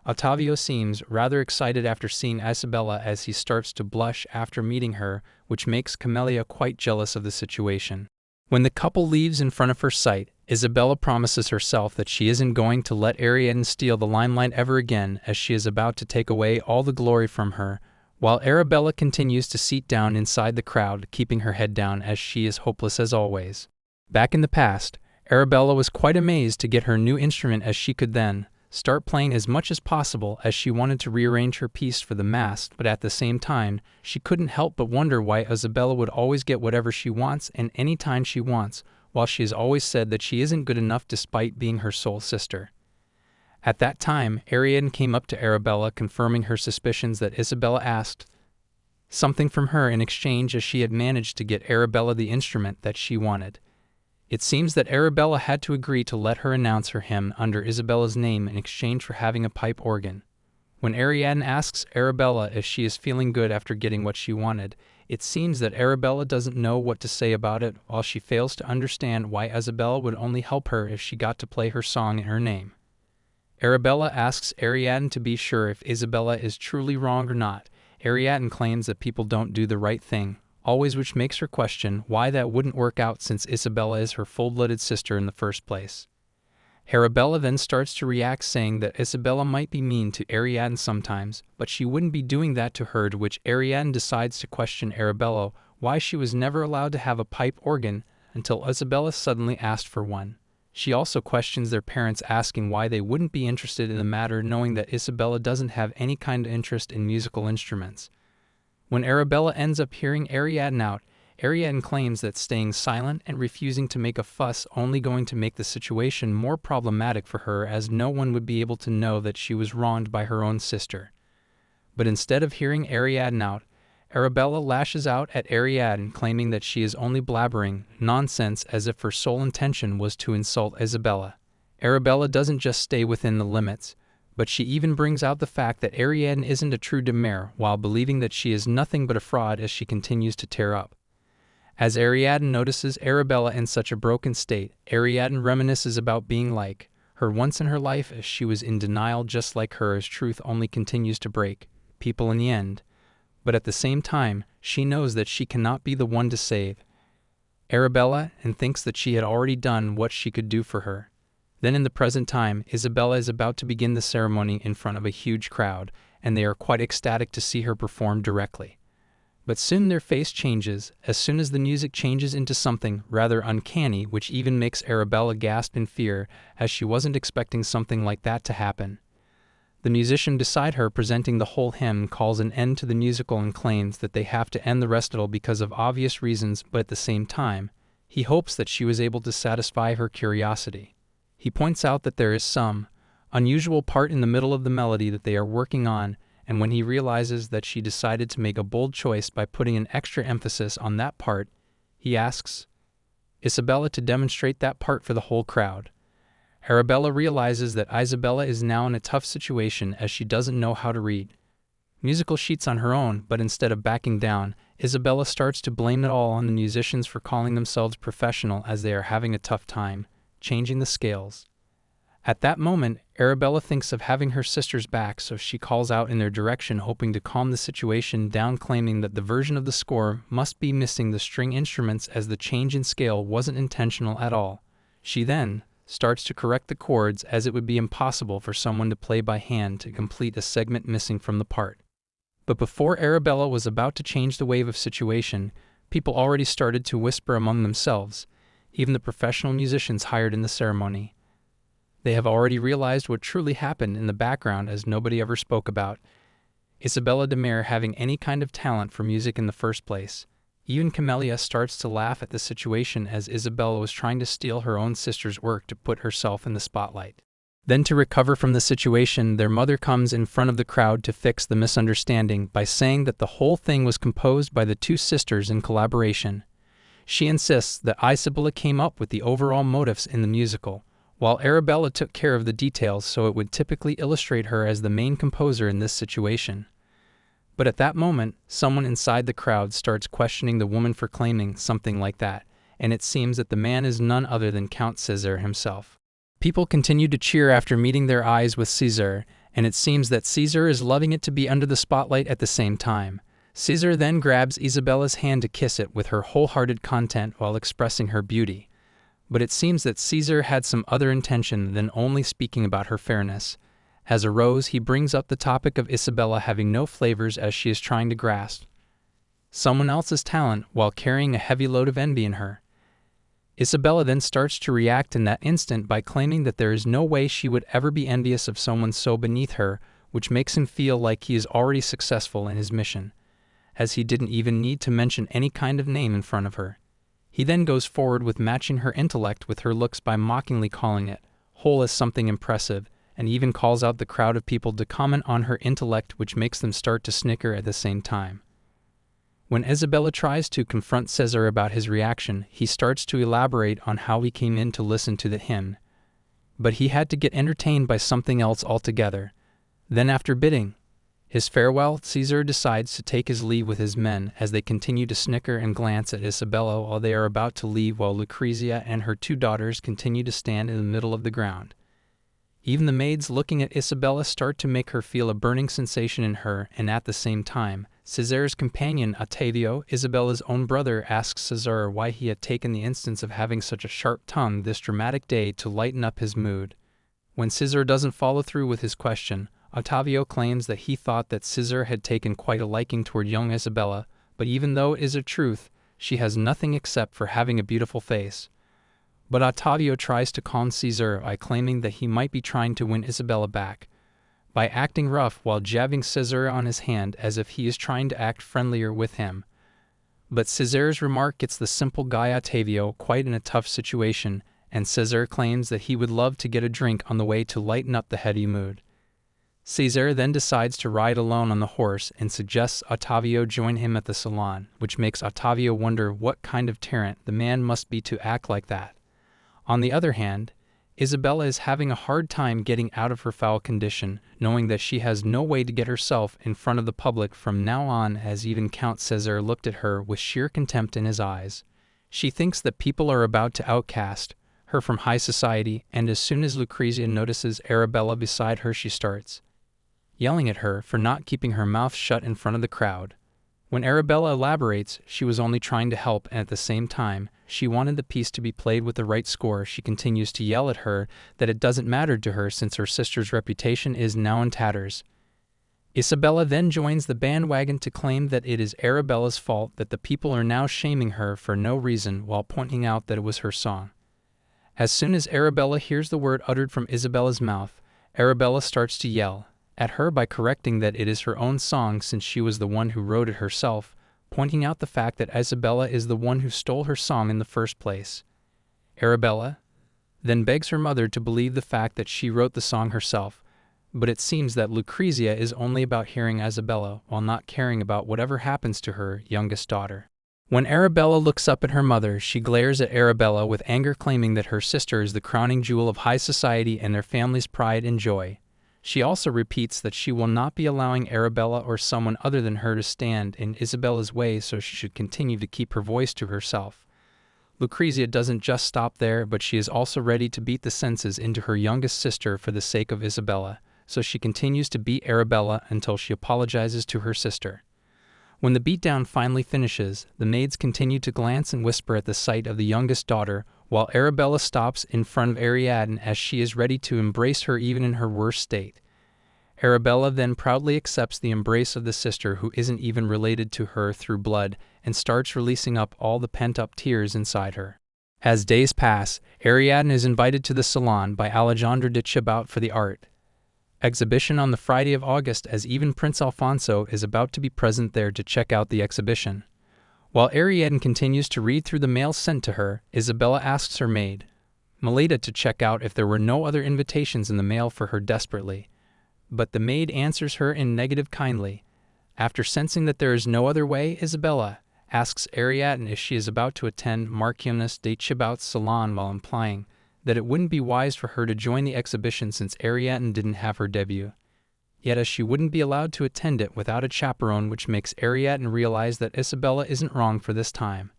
Ottavio seems rather excited after seeing Isabella, as he starts to blush after meeting her, which makes Camelia quite jealous of the situation. When the couple leaves in front of her sight, Isabella promises herself that she isn't going to let Ariadne steal the limelight ever again, as she is about to take away all the glory from her, while Arabella continues to seat down inside the crowd, keeping her head down as she is hopeless as always. Back in the past, Arabella was quite amazed to get her new instrument, as she could then start playing as much as possible, as she wanted to rearrange her piece for the Mass, but at the same time, she couldn't help but wonder why Isabella would always get whatever she wants and any time she wants, while she has always said that she isn't good enough despite being her soul sister. At that time, Ariadne came up to Arabella, confirming her suspicions that Isabella asked something from her in exchange, as she had managed to get Arabella the instrument that she wanted. It seems that Arabella had to agree to let her announce her hymn under Isabella's name in exchange for having a pipe organ. When Ariadne asks Arabella if she is feeling good after getting what she wanted, it seems that Arabella doesn't know what to say about it, while she fails to understand why Isabella would only help her if she got to play her song in her name. Arabella asks Ariadne to be sure if Isabella is truly wrong or not. Ariadne claims that people don't do the right thing always, which makes her question why that wouldn't work out, since Isabella is her full-blooded sister in the first place. Arabella then starts to react, saying that Isabella might be mean to Ariadne sometimes, but she wouldn't be doing that to her, to which Ariadne decides to question Arabella why she was never allowed to have a pipe organ until Isabella suddenly asked for one. She also questions their parents, asking why they wouldn't be interested in the matter, knowing that Isabella doesn't have any kind of interest in musical instruments. When Arabella ends up hearing Ariadne out, Ariadne claims that staying silent and refusing to make a fuss only going to make the situation more problematic for her, as no one would be able to know that she was wronged by her own sister. But instead of hearing Ariadne out, Arabella lashes out at Ariadne, claiming that she is only blabbering nonsense as if her sole intention was to insult Isabella. Arabella doesn't just stay within the limits, but she even brings out the fact that Ariadne isn't a true demare, while believing that she is nothing but a fraud as she continues to tear up. As Ariadne notices Arabella in such a broken state, Ariadne reminisces about being like her once in her life, as she was in denial just like her, as truth only continues to break people in the end. But at the same time, she knows that she cannot be the one to save Arabella and thinks that she had already done what she could do for her. Then in the present time, Isabella is about to begin the ceremony in front of a huge crowd, and they are quite ecstatic to see her perform directly. But soon their face changes, as soon as the music changes into something rather uncanny, which even makes Arabella gasp in fear, as she wasn't expecting something like that to happen. The musician beside her, presenting the whole hymn, calls an end to the musical and claims that they have to end the recital because of obvious reasons, but at the same time, he hopes that she was able to satisfy her curiosity. He points out that there is some unusual part in the middle of the melody that they are working on, and when he realizes that she decided to make a bold choice by putting an extra emphasis on that part, he asks Isabella to demonstrate that part for the whole crowd. Arabella realizes that Isabella is now in a tough situation as she doesn't know how to read musical sheets on her own, but instead of backing down, Isabella starts to blame it all on the musicians for calling themselves professional, as they are having a tough time changing the scales. At that moment, Arabella thinks of having her sisters back, so she calls out in their direction, hoping to calm the situation down, claiming that the version of the score must be missing the string instruments as the change in scale wasn't intentional at all. She then starts to correct the chords, as it would be impossible for someone to play by hand to complete a segment missing from the part. But before Arabella was about to change the wave of situation, people already started to whisper among themselves, even the professional musicians hired in the ceremony. They have already realized what truly happened in the background, as nobody ever spoke about Isabella de Mere having any kind of talent for music in the first place. Even Camellia starts to laugh at the situation, as Isabella was trying to steal her own sister's work to put herself in the spotlight. Then, to recover from the situation, their mother comes in front of the crowd to fix the misunderstanding by saying that the whole thing was composed by the two sisters in collaboration. She insists that Isabella came up with the overall motifs in the musical, while Arabella took care of the details so it would typically illustrate her as the main composer in this situation. But at that moment, someone inside the crowd starts questioning the woman for claiming something like that, and it seems that the man is none other than Count César himself. People continue to cheer after meeting their eyes with César, and it seems that César is loving it to be under the spotlight at the same time. César then grabs Isabella's hand to kiss it with her wholehearted content while expressing her beauty. But it seems that César had some other intention than only speaking about her fairness. As a rose, he brings up the topic of Isabella having no flavors, as she is trying to grasp someone else's talent while carrying a heavy load of envy in her. Isabella then starts to react in that instant by claiming that there is no way she would ever be envious of someone so beneath her, which makes him feel like he is already successful in his mission, as he didn't even need to mention any kind of name in front of her. He then goes forward with matching her intellect with her looks by mockingly calling it whole as something impressive, and even calls out the crowd of people to comment on her intellect, which makes them start to snicker at the same time. When Isabella tries to confront César about his reaction, he starts to elaborate on how he came in to listen to the hymn, but he had to get entertained by something else altogether. Then, after bidding his farewell, César decides to take his leave with his men, as they continue to snicker and glance at Isabella while they are about to leave, while Lucrezia and her two daughters continue to stand in the middle of the ground. Even the maids looking at Isabella start to make her feel a burning sensation in her, and at the same time, César's companion, Ottavio, Isabella's own brother, asks César why he had taken the instance of having such a sharp tongue this dramatic day to lighten up his mood. When César doesn't follow through with his question, Ottavio claims that he thought that César had taken quite a liking toward young Isabella, but even though it is a truth, she has nothing except for having a beautiful face. But Ottavio tries to calm César by claiming that he might be trying to win Isabella back, by acting rough while jabbing César on his hand as if he is trying to act friendlier with him. But César's remark gets the simple guy Ottavio quite in a tough situation, and César claims that he would love to get a drink on the way to lighten up the heady mood. Cesare then decides to ride alone on the horse and suggests Ottavio join him at the salon, which makes Ottavio wonder what kind of tyrant the man must be to act like that. On the other hand, Isabella is having a hard time getting out of her foul condition, knowing that she has no way to get herself in front of the public from now on, as even Count Cesare looked at her with sheer contempt in his eyes. She thinks that people are about to outcast her from high society, and as soon as Lucrezia notices Arabella beside her, she starts yelling at her for not keeping her mouth shut in front of the crowd. When Arabella elaborates she was only trying to help and at the same time she wanted the piece to be played with the right score, she continues to yell at her that it doesn't matter to her since her sister's reputation is now in tatters. Isabella then joins the bandwagon to claim that it is Arabella's fault that the people are now shaming her for no reason while pointing out that it was her song. As soon as Arabella hears the word uttered from Isabella's mouth, Arabella starts to yell at her by correcting that it is her own song since she was the one who wrote it herself, pointing out the fact that Isabella is the one who stole her song in the first place. Arabella then begs her mother to believe the fact that she wrote the song herself, but it seems that Lucrezia is only about hearing Isabella while not caring about whatever happens to her youngest daughter. When Arabella looks up at her mother, she glares at Arabella with anger, claiming that her sister is the crowning jewel of high society and their family's pride and joy. She also repeats that she will not be allowing Arabella or someone other than her to stand in Isabella's way, so she should continue to keep her voice to herself. Lucrezia doesn't just stop there, but she is also ready to beat the senses into her youngest sister for the sake of Isabella, so she continues to beat Arabella until she apologizes to her sister. When the beatdown finally finishes, the maids continue to glance and whisper at the sight of the youngest daughter, while Arabella stops in front of Ariadne as she is ready to embrace her even in her worst state. Arabella then proudly accepts the embrace of the sister who isn't even related to her through blood and starts releasing up all the pent-up tears inside her. As days pass, Ariadne is invited to the salon by Alejandro de Chibaut for the art exhibition on the Friday of August, as even Prince Alfonso is about to be present there to check out the exhibition. While Ariadne continues to read through the mail sent to her, Isabella asks her maid, Melita, to check out if there were no other invitations in the mail for her desperately. But the maid answers her in negative kindly. After sensing that there is no other way, Isabella asks Ariadne if she is about to attend Marchioness de Chibaut's salon, while implying that it wouldn't be wise for her to join the exhibition since Ariadne didn't have her debut. Yet as she wouldn't be allowed to attend it without a chaperone, which makes Ariadne realize that Isabella isn't wrong for this time.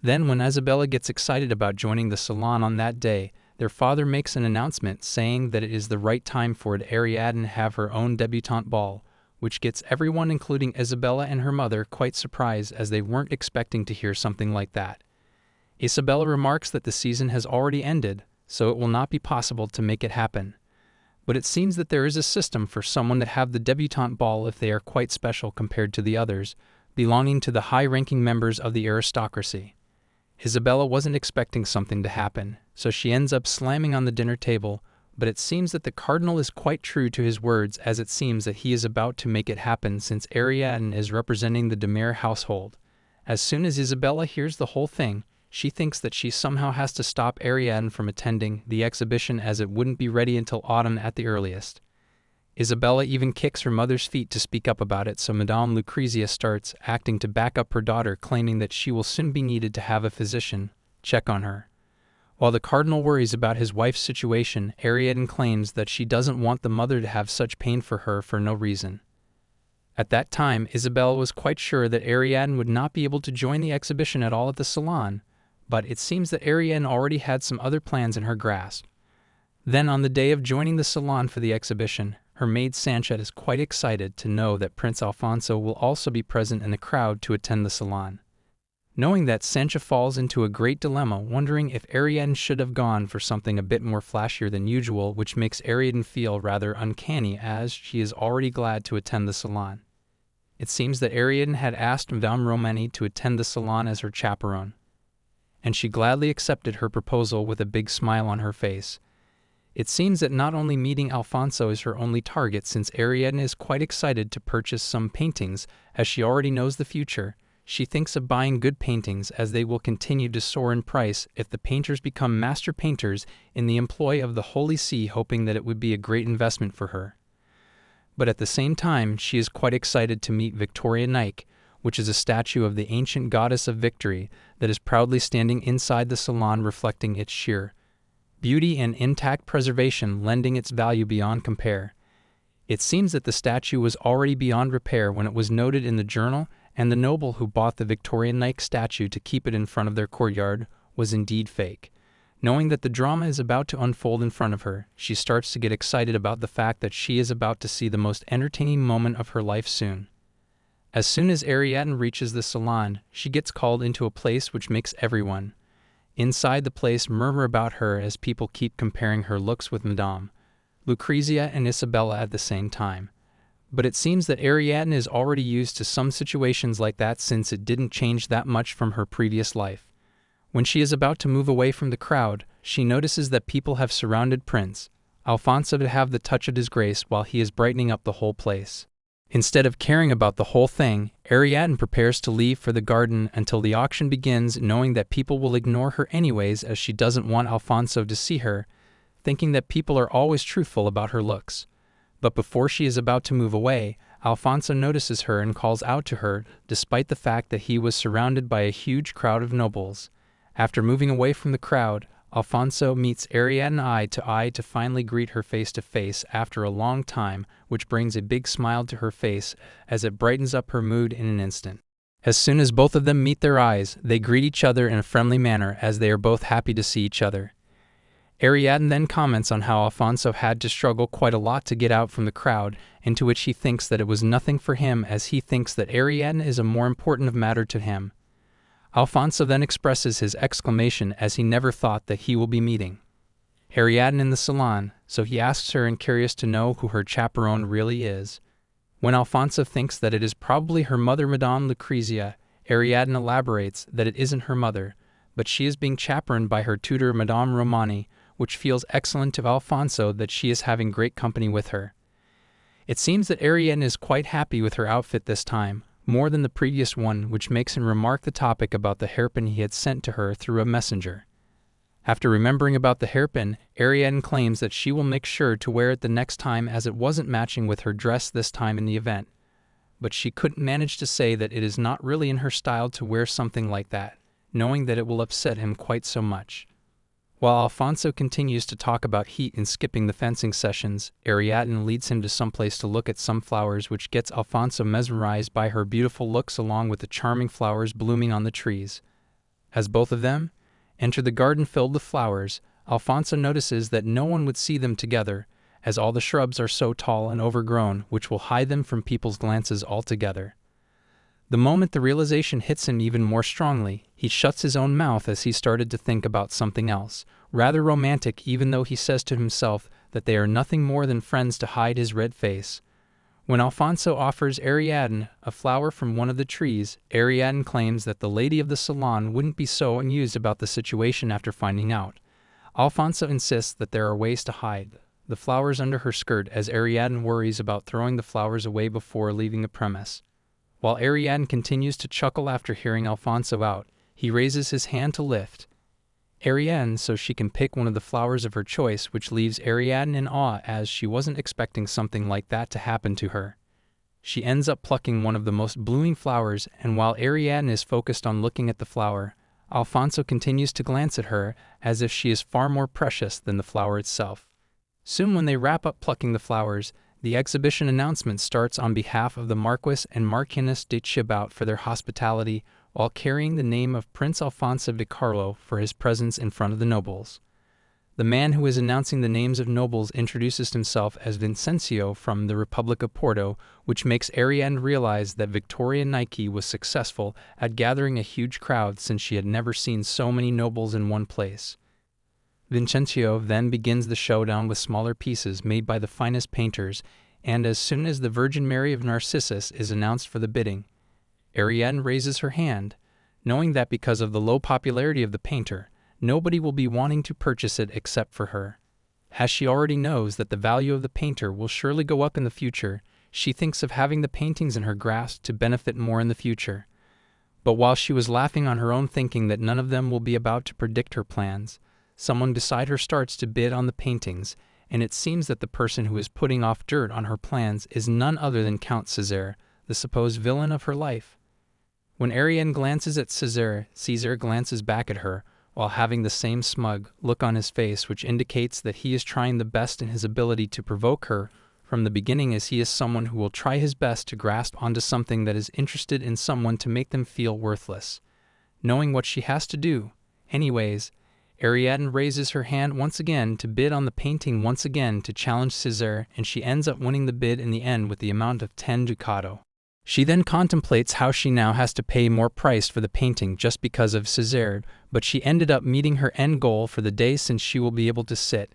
Then when Isabella gets excited about joining the salon on that day, their father makes an announcement saying that it is the right time for Ariadne to have her own debutante ball, which gets everyone, including Isabella and her mother, quite surprised, as they weren't expecting to hear something like that. Isabella remarks that the season has already ended, so it will not be possible to make it happen. But it seems that there is a system for someone to have the debutante ball if they are quite special compared to the others, belonging to the high-ranking members of the aristocracy. Isabella wasn't expecting something to happen, so she ends up slamming on the dinner table, but it seems that the cardinal is quite true to his words, as it seems that he is about to make it happen since Ariadne is representing the de Mere household. As soon as Isabella hears the whole thing, she thinks that she somehow has to stop Ariadne from attending the exhibition, as it wouldn't be ready until autumn at the earliest. Isabella even kicks her mother's feet to speak up about it, so Madame Lucrezia starts acting to back up her daughter, claiming that she will soon be needed to have a physician check on her. While the cardinal worries about his wife's situation, Ariadne claims that she doesn't want the mother to have such pain for her for no reason. At that time, Isabella was quite sure that Ariadne would not be able to join the exhibition at all at the salon, but it seems that Ariadne already had some other plans in her grasp. Then on the day of joining the salon for the exhibition, her maid Sancha is quite excited to know that Prince Alfonso will also be present in the crowd to attend the salon. Knowing that, Sancha falls into a great dilemma, wondering if Ariadne should have gone for something a bit more flashier than usual, which makes Ariadne feel rather uncanny, as she is already glad to attend the salon. It seems that Ariadne had asked Madame Romani to attend the salon as her chaperone, and she gladly accepted her proposal with a big smile on her face. It seems that not only meeting Alfonso is her only target, since Ariadne is quite excited to purchase some paintings, as she already knows the future. She thinks of buying good paintings, as they will continue to soar in price if the painters become master painters in the employ of the Holy See, hoping that it would be a great investment for her. but at the same time she is quite excited to meet Victoria Nike, which is a statue of the ancient goddess of victory that is proudly standing inside the salon, reflecting its sheer beauty and intact preservation, lending its value beyond compare. It seems that the statue was already beyond repair when it was noted in the journal, and the noble who bought the Victoria Nike statue to keep it in front of their courtyard was indeed fake. Knowing that the drama is about to unfold in front of her, she starts to get excited about the fact that she is about to see the most entertaining moment of her life soon. As soon as Ariadne reaches the salon, she gets called into a place which makes everyone inside the place murmur about her, as people keep comparing her looks with Madame Lucrezia and Isabella at the same time. But it seems that Ariadne is already used to some situations like that, since it didn't change that much from her previous life. When she is about to move away from the crowd, she notices that people have surrounded Prince Alfonso to have the touch of his grace while he is brightening up the whole place. Instead of caring about the whole thing, Ariadne prepares to leave for the garden until the auction begins, knowing that people will ignore her anyways, as she doesn't want Alfonso to see her, thinking that people are always truthful about her looks. But before she is about to move away, Alfonso notices her and calls out to her, despite the fact that he was surrounded by a huge crowd of nobles. After moving away from the crowd, Alfonso meets Ariadne eye to finally greet her face to face after a long time, which brings a big smile to her face as it brightens up her mood in an instant. As soon as both of them meet their eyes, they greet each other in a friendly manner, as they are both happy to see each other. Ariadne then comments on how Alfonso had to struggle quite a lot to get out from the crowd, into which he thinks that it was nothing for him, as he thinks that Ariadne is a more important matter to him. Alfonso then expresses his exclamation, as he never thought that he will be meeting Ariadne in the salon, so he asks her, and curious to know who her chaperone really is. When Alfonso thinks that it is probably her mother, Madame Lucrezia, Ariadne elaborates that it isn't her mother, but she is being chaperoned by her tutor, Madame Romani, which feels excellent to Alfonso that she is having great company with her. It seems that Ariadne is quite happy with her outfit this time, more than the previous one, which makes him remark the topic about the hairpin he had sent to her through a messenger. After remembering about the hairpin, Ariadne claims that she will make sure to wear it the next time, as it wasn't matching with her dress this time in the event. But she couldn't manage to say that it is not really in her style to wear something like that, knowing that it will upset him quite so much. While Alfonso continues to talk about heat and skipping the fencing sessions, Ariadne leads him to someplace to look at some flowers, which gets Alfonso mesmerized by her beautiful looks along with the charming flowers blooming on the trees. As both of them enter the garden filled with flowers, Alfonso notices that no one would see them together, as all the shrubs are so tall and overgrown, which will hide them from people's glances altogether. The moment the realization hits him even more strongly, he shuts his own mouth, as he started to think about something else, rather romantic, even though he says to himself that they are nothing more than friends, to hide his red face. When Alfonso offers Ariadne a flower from one of the trees, Ariadne claims that the lady of the salon wouldn't be so amused about the situation after finding out. Alfonso insists that there are ways to hide the flowers under her skirt, as Ariadne worries about throwing the flowers away before leaving the premise. While Ariadne continues to chuckle after hearing Alfonso out, he raises his hand to lift Ariadne so she can pick one of the flowers of her choice, which leaves Ariadne in awe, as she wasn't expecting something like that to happen to her. She ends up plucking one of the most blooming flowers, and while Ariadne is focused on looking at the flower, Alfonso continues to glance at her as if she is far more precious than the flower itself. Soon, when they wrap up plucking the flowers, the exhibition announcement starts on behalf of the Marquis and Marchioness de Chibot for their hospitality, while carrying the name of Prince Alfonso de Carlo for his presence in front of the nobles. The man who is announcing the names of nobles introduces himself as Vincencio from the Republic of Porto, which makes Ariadne realize that Victoria Nike was successful at gathering a huge crowd, since she had never seen so many nobles in one place. Vincencio then begins the showdown with smaller pieces made by the finest painters, and as soon as the Virgin Mary of Narcissus is announced for the bidding, Ariadne raises her hand, knowing that because of the low popularity of the painter, nobody will be wanting to purchase it except for her. As she already knows that the value of the painter will surely go up in the future, she thinks of having the paintings in her grasp to benefit more in the future. But while she was laughing on her own, thinking that none of them will be about to predict her plans, someone beside her starts to bid on the paintings, and it seems that the person who is putting off dirt on her plans is none other than Count César, the supposed villain of her life. When Ariadne glances at César glances back at her, while having the same smug look on his face which indicates that he is trying the best in his ability to provoke her from the beginning, as he is someone who will try his best to grasp onto something that is interested in someone to make them feel worthless. Knowing what she has to do, anyways, Ariadne raises her hand once again to bid on the painting once again to challenge César, and she ends up winning the bid in the end with the amount of 10 ducato. She then contemplates how she now has to pay more price for the painting just because of César, but she ended up meeting her end goal for the day, since she will be able to sit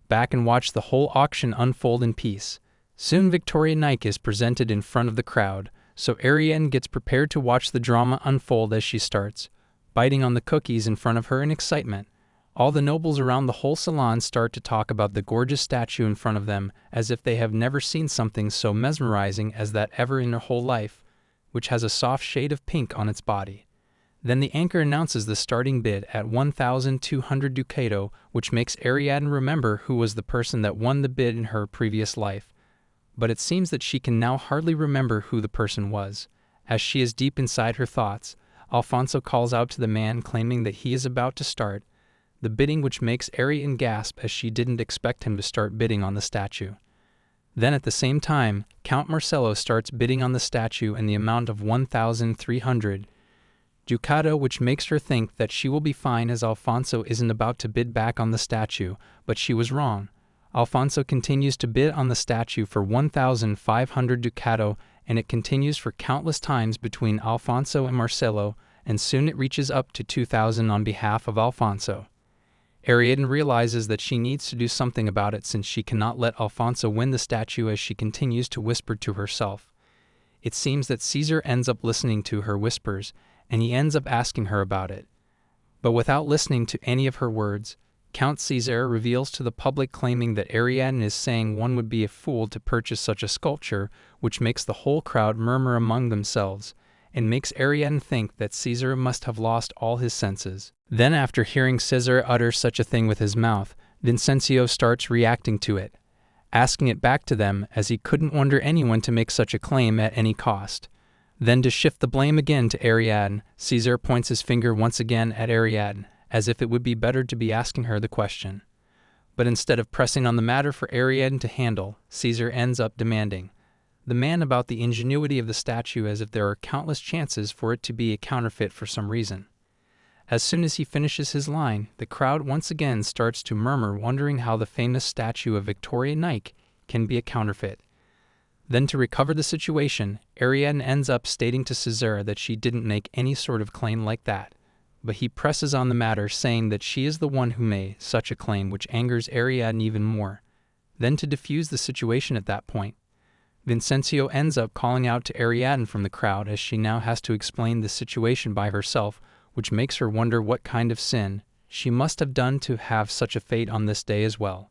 back and watch the whole auction unfold in peace. Soon Victoria Nike is presented in front of the crowd, so Ariadne gets prepared to watch the drama unfold as she starts biting on the cookies in front of her in excitement. All the nobles around the whole salon start to talk about the gorgeous statue in front of them, as if they have never seen something so mesmerizing as that ever in their whole life, which has a soft shade of pink on its body. Then the anchor announces the starting bid at 1,200 ducato, which makes Ariadne remember who was the person that won the bid in her previous life. But it seems that she can now hardly remember who the person was. As she is deep inside her thoughts, Alfonso calls out to the man, claiming that he is about to start the bidding, which makes Ariadne gasp, as she didn't expect him to start bidding on the statue. Then at the same time, Count Marcello starts bidding on the statue in the amount of 1,300 ducato, which makes her think that she will be fine, as Alfonso isn't about to bid back on the statue, but she was wrong. Alfonso continues to bid on the statue for 1,500 ducato, and it continues for countless times between Alfonso and Marcello, and soon it reaches up to 2,000 on behalf of Alfonso. Ariadne realizes that she needs to do something about it, since she cannot let Alfonso win the statue, as she continues to whisper to herself. It seems that César ends up listening to her whispers, and he ends up asking her about it. But without listening to any of her words, Count César reveals to the public, claiming that Ariadne is saying one would be a fool to purchase such a sculpture, which makes the whole crowd murmur among themselves, and makes Ariadne think that César must have lost all his senses. Then, after hearing César utter such a thing with his mouth, Vincencio starts reacting to it, asking it back to them, as he couldn't wonder anyone to make such a claim at any cost. Then, to shift the blame again to Ariadne, César points his finger once again at Ariadne, as if it would be better to be asking her the question. But instead of pressing on the matter for Ariadne to handle, César ends up demanding the man about the ingenuity of the statue, as if there are countless chances for it to be a counterfeit for some reason. As soon as he finishes his line, the crowd once again starts to murmur, wondering how the famous statue of Victoria Nike can be a counterfeit. Then, to recover the situation, Ariadne ends up stating to César that she didn't make any sort of claim like that, but he presses on the matter, saying that she is the one who made such a claim, which angers Ariadne even more. Then, to defuse the situation at that point, Vincencio ends up calling out to Ariadne from the crowd, as she now has to explain the situation by herself, which makes her wonder what kind of sin she must have done to have such a fate on this day as well.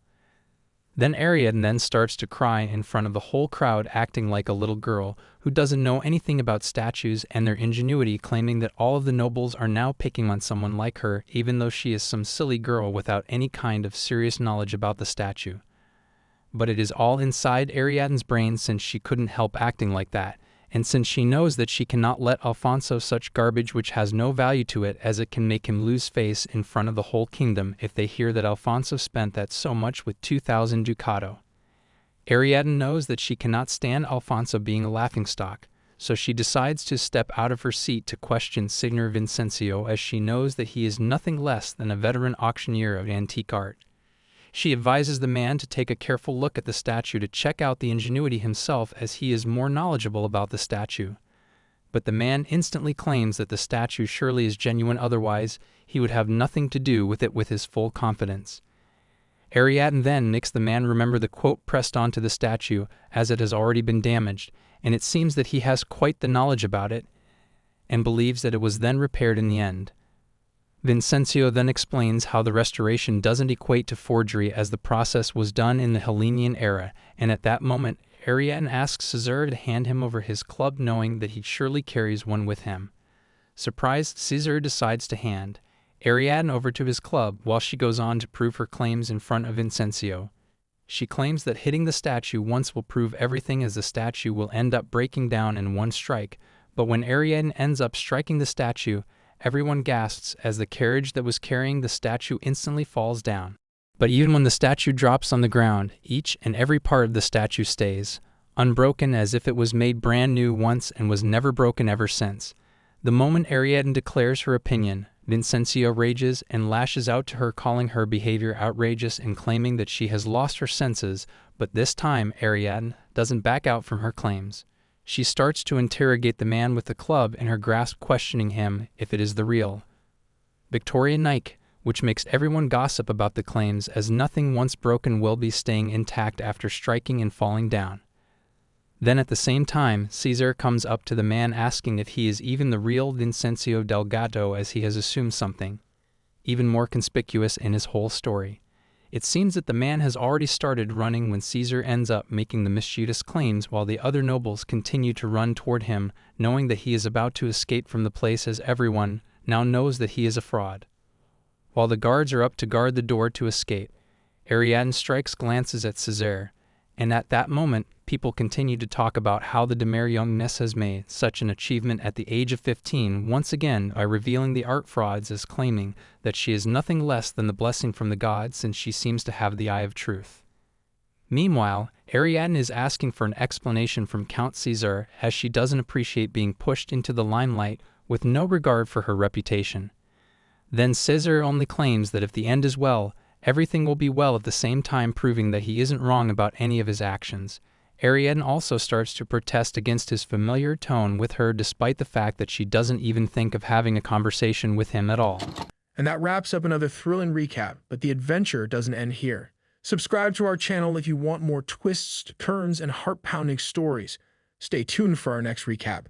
Then Ariadne then starts to cry in front of the whole crowd, acting like a little girl who doesn't know anything about statues and their ingenuity, claiming that all of the nobles are now picking on someone like her, even though she is some silly girl without any kind of serious knowledge about the statue. But it is all inside Ariadne's brain, since she couldn't help acting like that, and since she knows that she cannot let Alfonso such garbage which has no value to it, as it can make him lose face in front of the whole kingdom if they hear that Alfonso spent that so much with 2,000 ducato. Ariadne knows that she cannot stand Alfonso being a laughingstock, so she decides to step out of her seat to question Signor Vincencio, as she knows that he is nothing less than a veteran auctioneer of antique art. She advises the man to take a careful look at the statue to check out the ingenuity himself, as he is more knowledgeable about the statue. But the man instantly claims that the statue surely is genuine, otherwise he would have nothing to do with it, with his full confidence. Ariadne then makes the man remember the quote pressed onto the statue, as it has already been damaged, and it seems that he has quite the knowledge about it, and believes that it was then repaired in the end. Vincencio then explains how the restoration doesn't equate to forgery, as the process was done in the Hellenian era, and at that moment Ariadne asks César to hand him over his club, knowing that he surely carries one with him. Surprised, César decides to hand Ariadne over to his club, while she goes on to prove her claims in front of Vincencio. She claims that hitting the statue once will prove everything, as the statue will end up breaking down in one strike, but when Ariadne ends up striking the statue, everyone gasps as the carriage that was carrying the statue instantly falls down. But even when the statue drops on the ground, each and every part of the statue stays, unbroken, as if it was made brand new once and was never broken ever since. The moment Ariadne declares her opinion, Vincenzo rages and lashes out to her, calling her behavior outrageous and claiming that she has lost her senses, but this time Ariadne doesn't back out from her claims. She starts to interrogate the man with the club in her grasp, questioning him if it is the real Victoria Nike, which makes everyone gossip about the claims, as nothing once broken will be staying intact after striking and falling down. Then at the same time, Caesar comes up to the man asking if he is even the real Vincenzo Delgado, as he has assumed something even more conspicuous in his whole story. It seems that the man has already started running when Caesar ends up making the mischievous claims, while the other nobles continue to run toward him, knowing that he is about to escape from the place, as everyone now knows that he is a fraud. While the guards are up to guard the door to escape, Ariadne strikes glances at Caesar, and at that moment, people continue to talk about how the demure youngness has made such an achievement at the age of 15, once again by revealing the art frauds, as claiming that she is nothing less than the blessing from the gods, since she seems to have the eye of truth. Meanwhile, Ariadne is asking for an explanation from Count Caesar, as she doesn't appreciate being pushed into the limelight with no regard for her reputation. Then Caesar only claims that if the end is well, everything will be well, at the same time proving that he isn't wrong about any of his actions. Ariadne also starts to protest against his familiar tone with her, despite the fact that she doesn't even think of having a conversation with him at all. And that wraps up another thrilling recap, but the adventure doesn't end here. Subscribe to our channel if you want more twists, turns, and heart-pounding stories. Stay tuned for our next recap.